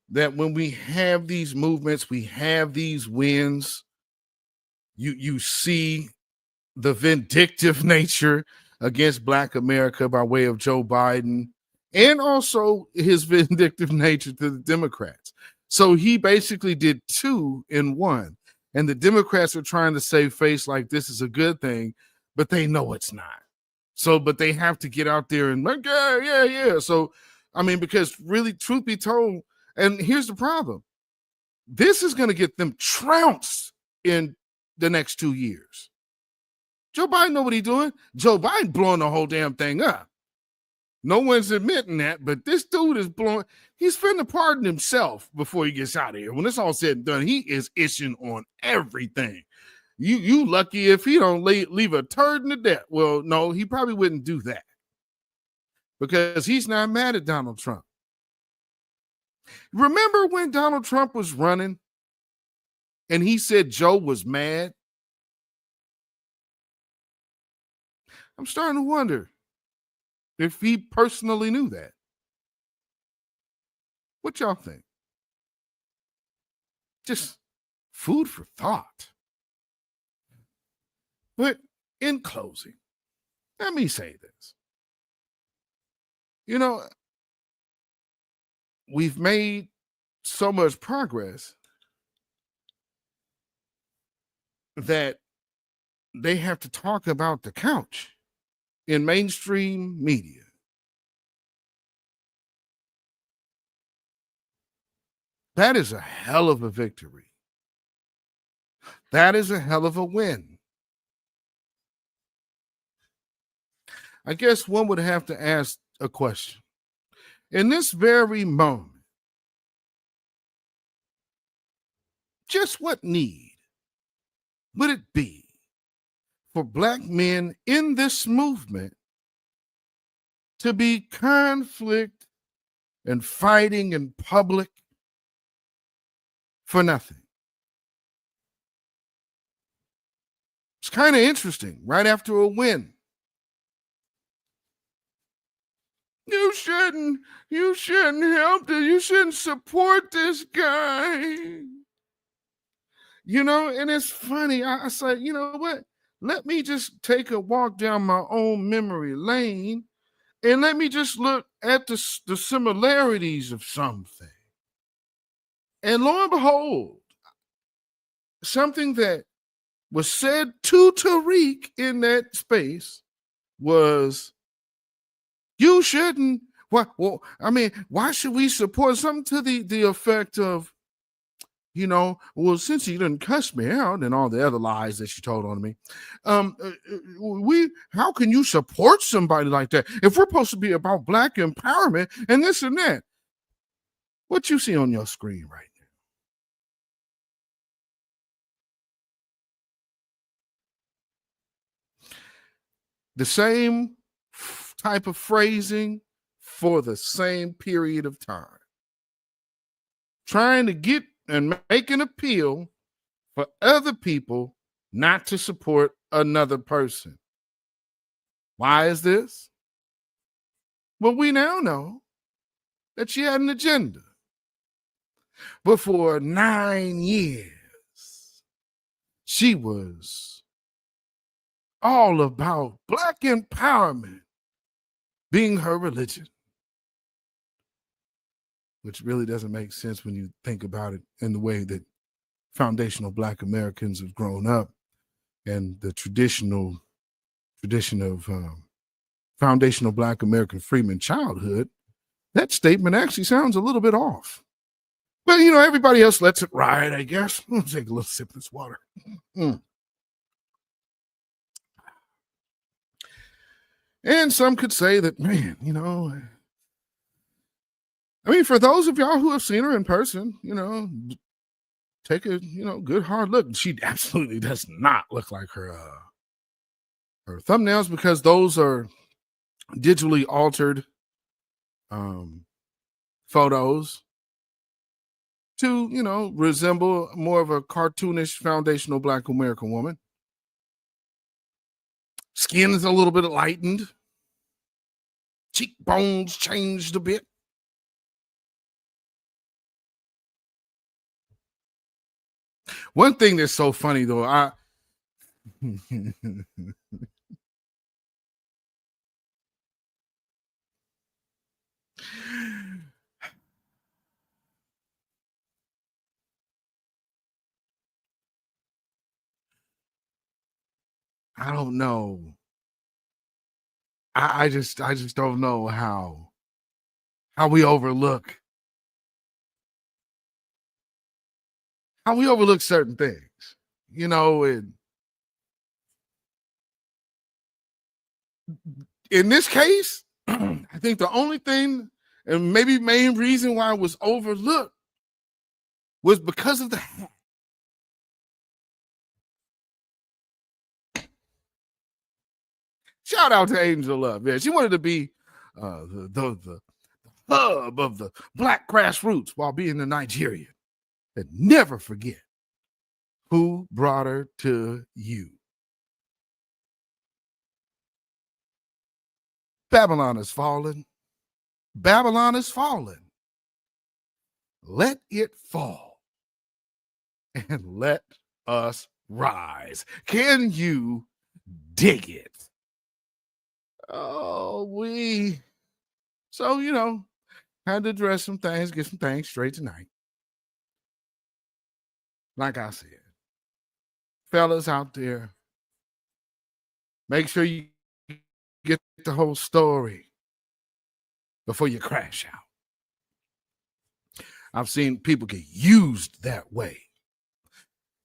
that when we have these movements, we have these wins, you see the vindictive nature against Black America by way of Joe Biden, and also his vindictive nature to the Democrats. So he basically did 2 in 1. And the Democrats are trying to save face like this is a good thing, but they know it's not. So, but they have to get out there and like, yeah. So, I mean, because really, truth be told, and here's the problem. This is going to get them trounced in the next 2 years. Joe Biden know what he's doing. Joe Biden blowing the whole damn thing up. No one's admitting that, but this dude is blowing. He's finna pardon himself before he gets out of here. When it's all said and done, he is itching on everything. You lucky if he don't leave a turd in the debt. Well, no, he probably wouldn't do that because he's not mad at Donald Trump. Remember when Donald Trump was running and he said Joe was mad? I'm starting to wonder if he personally knew that. What y'all think? Just food for thought. But in closing, Let me say this. You know, we've made so much progress that they have to talk about the couch in mainstream media. That is a hell of a victory. That is a hell of a win. I guess one would have to ask a question. In this very moment, just what need would it be for Black men in this movement to be conflict and fighting in public for nothing? It's kind of interesting. Right after a win, you shouldn't help this. You shouldn't support this guy. You know, and it's funny. I said, you know what? Let me just take a walk down my own memory lane and let me just look at the similarities of something. And lo and behold, something that was said to Tariq in that space was, you shouldn't. Well, I mean, why should we support something to the effect of, you know, well, since he didn't cuss me out and all the other lies that she told on me, how can you support somebody like that if we're supposed to be about Black empowerment and this and that? What you see on your screen right now? The same type of phrasing for the same period of time. Trying to get and make an appeal for other people not to support another person. Why is this? Well, we now know that she had an agenda. But for 9 years, she was all about Black empowerment being her religion, which really doesn't make sense when you think about it in the way that foundational Black Americans have grown up and the tradition of foundational Black American freedmen childhood. That statement actually sounds a little bit off. But, you know, everybody else lets it ride, I guess. I'll take a little sip of this water. And some could say that, man, you know, I mean, for those of y'all who have seen her in person, you know, take a, you know, good hard look. She absolutely does not look like her thumbnails, because those are digitally altered photos to, you know, resemble more of a cartoonish foundational Black American woman. Skin is a little bit lightened. Cheekbones changed a bit. One thing that's so funny, though, I don't know. I just don't know how we overlook certain things, you know. And in this case, I think the only thing and maybe main reason why it was overlooked was because of the hat. Shout out to Angel Love. Yeah, she wanted to be the hub of the Black grassroots while being a Nigerian. And never forget who brought her to you. Babylon is fallen. Babylon is fallen. Let it fall and let us rise. Can you dig it? So, had to address some things, get some things straight tonight. Like I said, fellas out there, make sure you get the whole story before you crash out. I've seen people get used that way.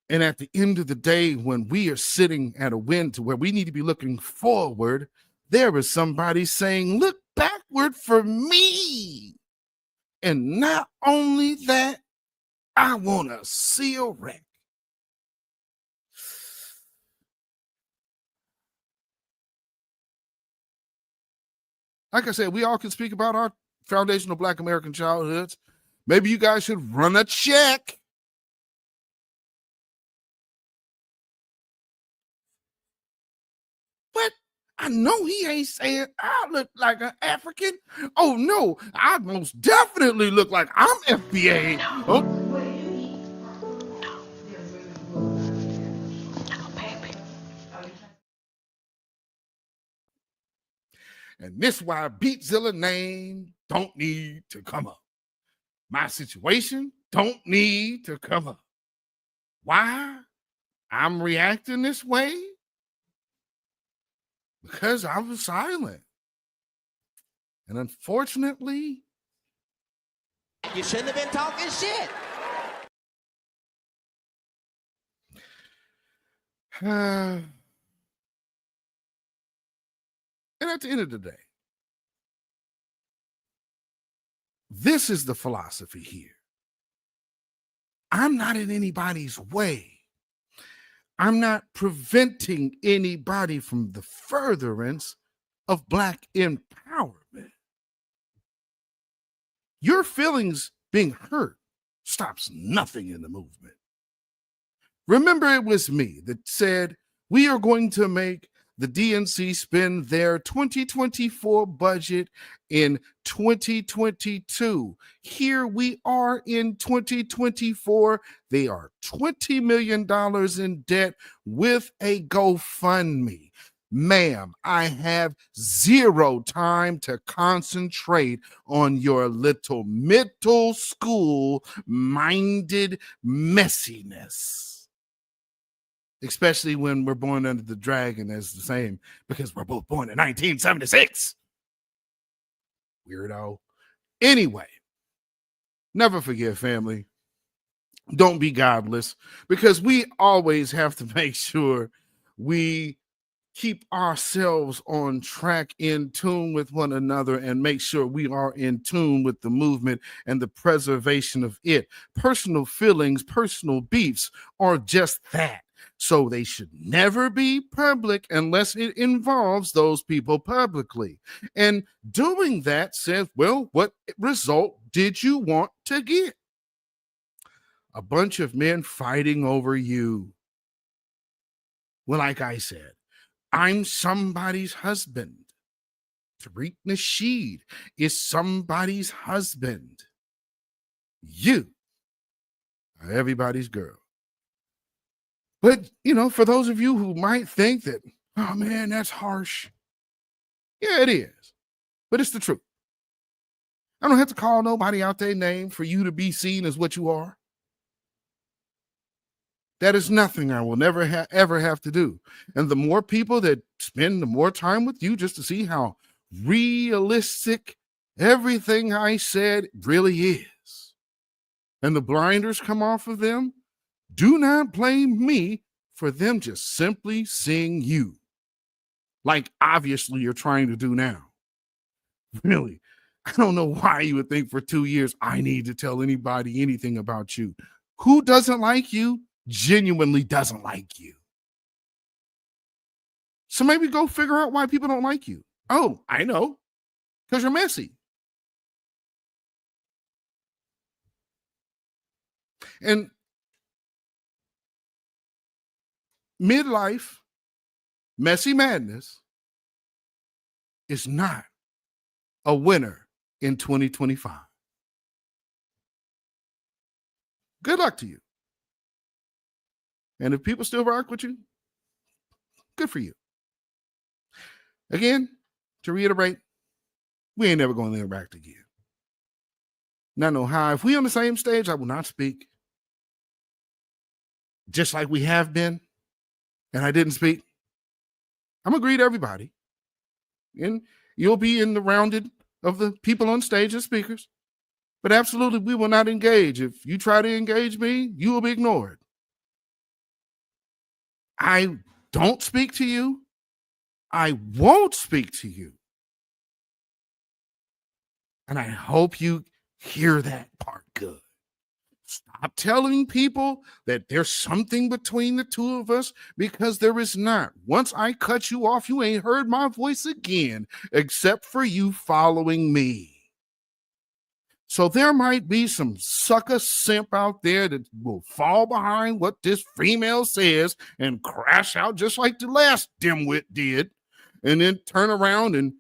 And at the end of the day, when we are sitting at a win to where we need to be looking forward, there is somebody saying, look backward for me. And not only that, I want to see a wreck. Like I said, we all can speak about our foundational Black American childhoods. Maybe you guys should run a check. What? I know he ain't saying I look like an African. Oh, no, I most definitely look like I'm FBA. Oh. And this why Beatzilla name don't need to come up. My situation don't need to come up. Why I'm reacting this way? Because I was silent. And unfortunately, you shouldn't have been talking shit. And at the end of the day, this is the philosophy here. I'm not in anybody's way. I'm not preventing anybody from the furtherance of Black empowerment. Your feelings being hurt stops nothing in the movement. Remember, it was me that said, we are going to make the DNC spend their 2024 budget in 2022. Here we are in 2024. They are $20 million in debt with a GoFundMe. Ma'am, I have zero time to concentrate on your little middle school minded messiness. Especially when we're born under the dragon as the same, because we're both born in 1976. Weirdo. Anyway, never forget, family. Don't be godless, because we always have to make sure we keep ourselves on track, in tune with one another, and make sure we are in tune with the movement and the preservation of it. Personal feelings, personal beefs are just that. So they should never be public unless it involves those people publicly. And doing that says, well, what result did you want to get? A bunch of men fighting over you. Well, like I said, I'm somebody's husband. Tariq Nasheed is somebody's husband. You are everybody's girl. But, for those of you who might think that, oh man, that's harsh. Yeah, it is. But it's the truth. I don't have to call nobody out their name for you to be seen as what you are. That is nothing I will never ever have to do. And the more people that spend the more time with you just to see how realistic everything I said really is, and the blinders come off of them, do not blame me for them just simply seeing you. Like obviously you're trying to do now. Really, I don't know why you would think for 2 years I need to tell anybody anything about you. Who doesn't like you genuinely doesn't like you. So maybe go figure out why people don't like you. Oh, I know. Because you're messy. And midlife messy madness is not a winner in 2025. Good luck to you. And if people still rock with you, good for you. Again, to reiterate, we ain't never going to interact again. Not know how. If we on the same stage, I will not speak. Just like we have been, and I didn't speak. I'm going to greet everybody. And you'll be in the rounded of the people on stage as speakers. But absolutely, we will not engage. If you try to engage me, you will be ignored. I don't speak to you. I won't speak to you. And I hope you hear that part good. Stop telling people that there's something between the two of us, because there is not. Once I cut you off, you ain't heard my voice again, except for you following me. So there might be some sucker simp out there that will fall behind what this female says and crash out just like the last dimwit did, and then turn around and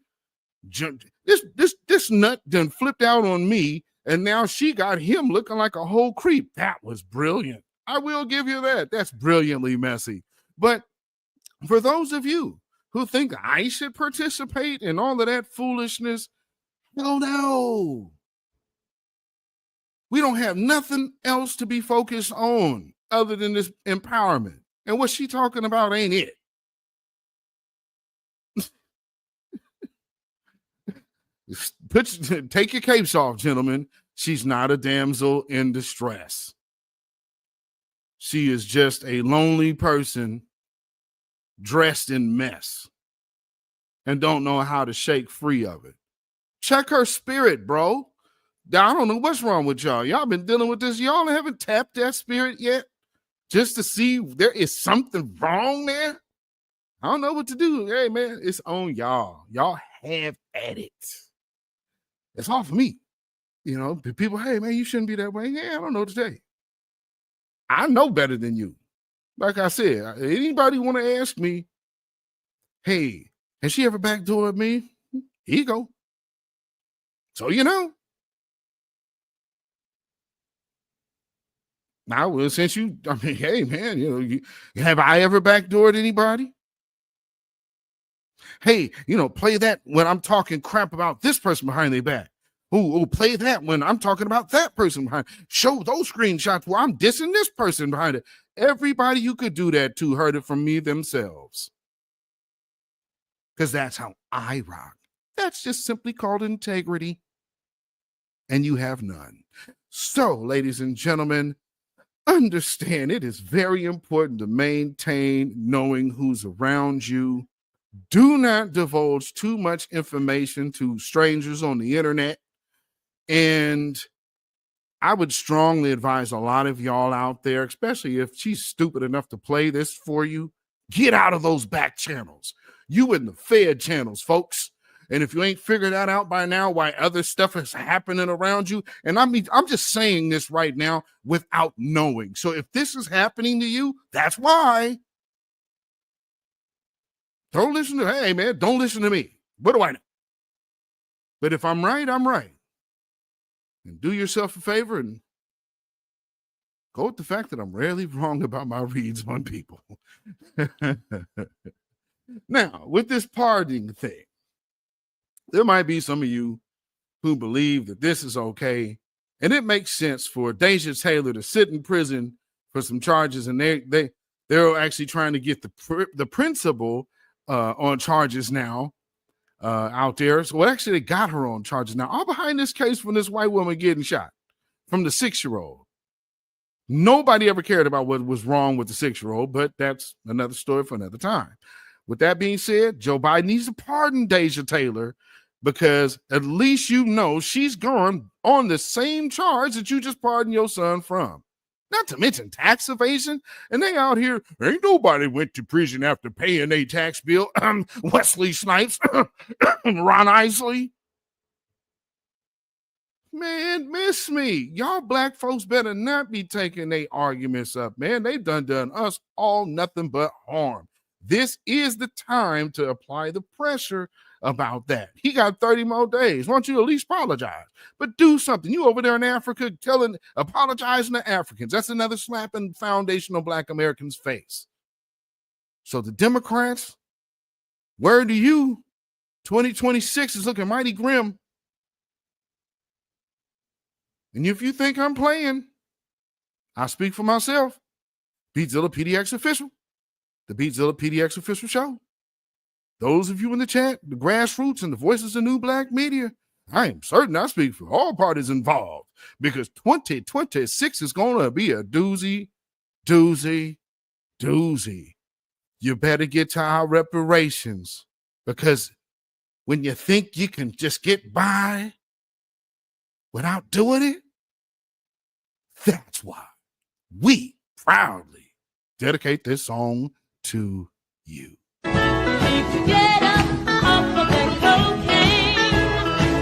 this nut done flipped out on me, and now she got him looking like a whole creep. That was brilliant. I will give you that. That's brilliantly messy. But for those of you who think I should participate in all of that foolishness, no. We don't have nothing else to be focused on other than this empowerment. And what she talking about ain't it. Take your capes off, gentlemen. She's not a damsel in distress. She is just a lonely person dressed in mess and don't know how to shake free of it. Check her spirit, bro. I don't know what's wrong with y'all. Y'all been dealing with this. Y'all haven't tapped that spirit yet just to see there is something wrong there. I don't know what to do. Hey, man, it's on y'all. Y'all have at it. It's all for me. You know, people, hey, man, you shouldn't be that way. Yeah, I don't know what to tell you. I know better than you. Like I said, anybody want to ask me, hey, has she ever backdoored me? Here you go. So, you know. Now, well, since you, I mean, hey, man, you know, have I ever backdoored anybody? Hey, you know, play that when I'm talking crap about this person behind their back. Ooh, play that when I'm talking about that person behind. Show those screenshots where I'm dissing this person behind it. Everybody you could do that to heard it from me themselves. Because that's how I rock. That's just simply called integrity. And you have none. So, ladies and gentlemen, understand it is very important to maintain knowing who's around you. Do not divulge too much information to strangers on the internet. And I would strongly advise a lot of y'all out there, especially if she's stupid enough to play this for you, get out of those back channels. You in the Fed channels, folks. And if you ain't figured that out by now, why other stuff is happening around you. And I mean, I'm just saying this right now without knowing. So if this is happening to you, that's why. Don't listen to, hey, man, don't listen to me. What do I know? But if I'm right, I'm right. And do yourself a favor and go with the fact that I'm rarely wrong about my reads on people. Now, with this pardoning thing, there might be some of you who believe that this is okay, and it makes sense for Deja Taylor to sit in prison for some charges, and they're actually trying to get the principal on charges now out there. So actually, they got her on charges now. All behind this case from this white woman getting shot from the 6-year-old. Nobody ever cared about what was wrong with the 6-year-old, but that's another story for another time. With that being said, Joe Biden needs to pardon Deja Taylor, because at least you know she's gone on the same charge that you just pardoned your son from. Not to mention tax evasion. And they out here, ain't nobody went to prison after paying a tax bill. Wesley Snipes, Ron Isley. Man, miss me. Y'all black folks better not be taking their arguments up, man. They done us all nothing but harm. This is the time to apply the pressure about that. He got 30 more days. Why don't you at least apologize? But do something. You over there in Africa apologizing to Africans. That's another slap in foundational black Americans' face. So the Democrats, word to you, 2026 is looking mighty grim. And if you think I'm playing, I speak for myself. Beatzilla PDX official, the Beatzilla PDX official show. Those of you in the chat, the grassroots and the voices of new black media, I am certain I speak for all parties involved because 2026 is going to be a doozy, doozy, doozy. You better get to our reparations because when you think you can just get by without doing it, that's why we proudly dedicate this song to you. Get up off of that cocaine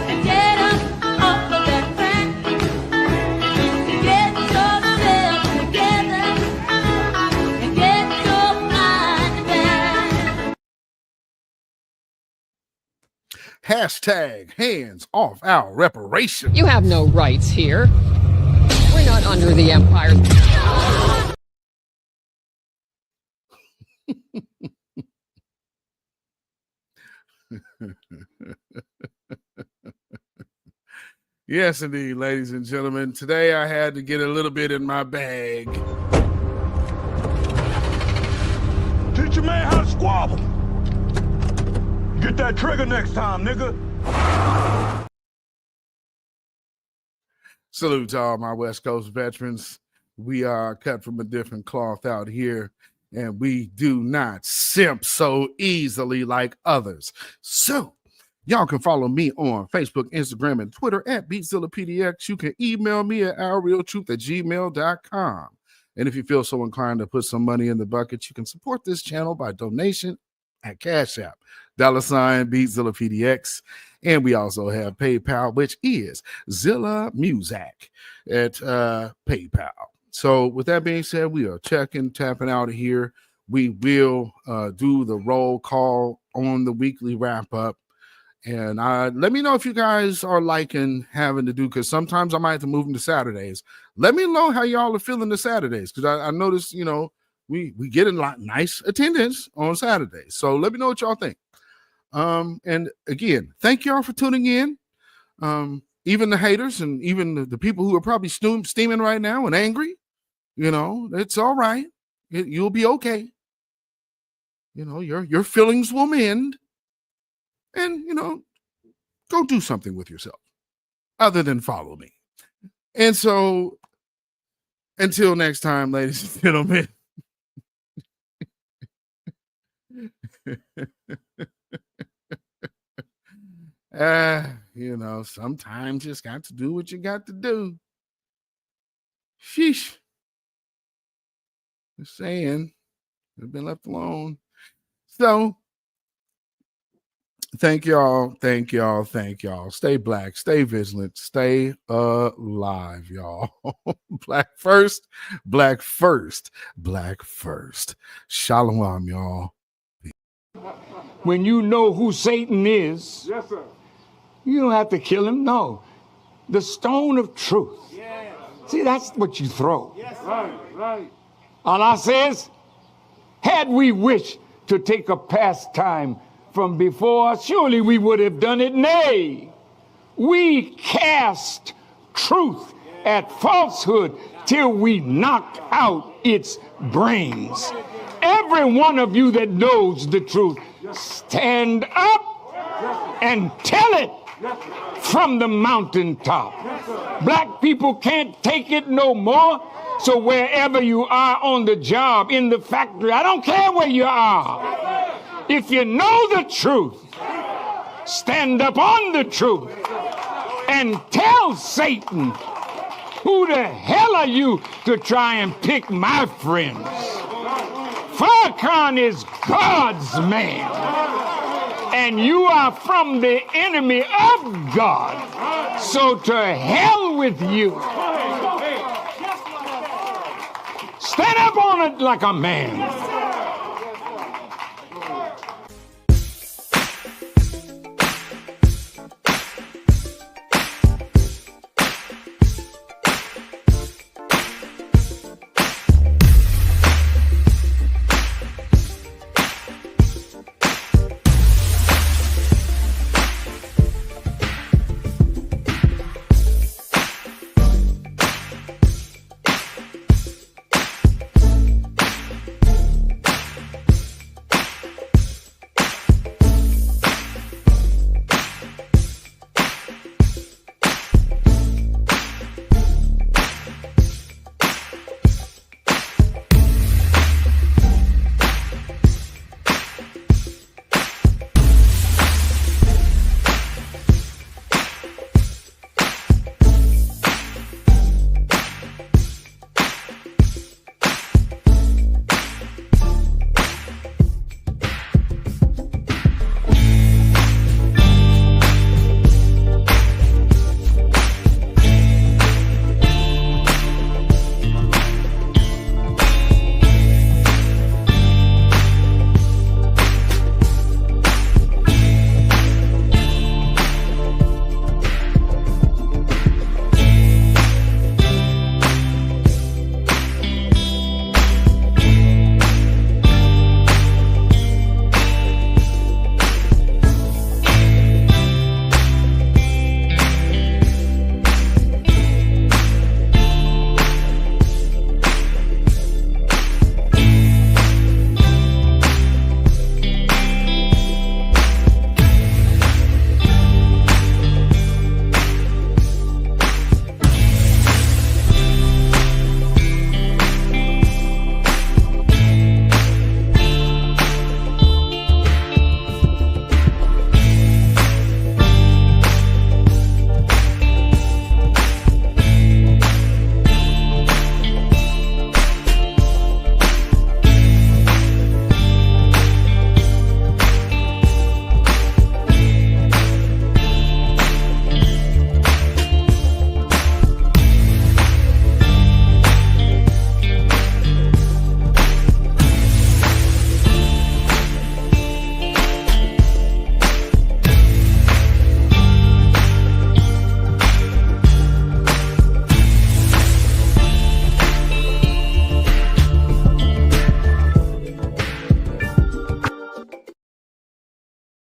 and get up off of that crack. Get yourself together and get your mind back. Hashtag hands off our reparations. You have no rights here. We're not under the empire. Yes, indeed, ladies and gentlemen. Today I had to get a little bit in my bag. Teach your man how to squabble. Get that trigger next time, nigga. Salute to all my West Coast veterans. We are cut from a different cloth out here, and we do not simp so easily like others. So, y'all can follow me on Facebook, Instagram, and Twitter at beatzillapdx. You can email me at ourrealtruth@gmail.com. And if you feel so inclined to put some money in the bucket, you can support this channel by donation at CashApp, $beatzillapdx. And we also have PayPal, which is Zilla Music at PayPal. So with that being said, we are tapping out of here. We will do the roll call on the weekly wrap up. And let me know if you guys are liking having to do, because sometimes I might have to move them to Saturdays. Let me know how y'all are feeling the Saturdays, because I noticed, you know, we get a lot nice attendance on Saturdays. So let me know what y'all think. And again, thank y'all for tuning in. Even the haters and even the people who are probably steaming right now and angry, you know, it's all right. You'll be okay. You know, your feelings will mend. And, you know, go do something with yourself other than follow me. And so until next time, ladies and gentlemen. You know, sometimes you just got to do what you got to do. Sheesh. Just saying, I've been left alone. So, thank y'all. Stay black, stay vigilant, stay alive, y'all. Black first, black first, black first. Shalom, y'all. When you know who Satan is, yes, sir, you don't have to kill him. No. The stone of truth. Yeah. See, that's what you throw. Yes, right. Allah says, had we wished to take a pastime from before, surely we would have done it. Nay, we cast truth at falsehood till we knock out its brains. Every one of you that knows the truth, stand up and tell it from the mountaintop. Black people can't take it no more. So wherever you are on the job, in the factory, I don't care where you are. If you know the truth, stand up on the truth and tell Satan, who the hell are you to try and pick my friends? Farrakhan is God's man, and you are from the enemy of God. So to hell with you. Stand up on it like a man.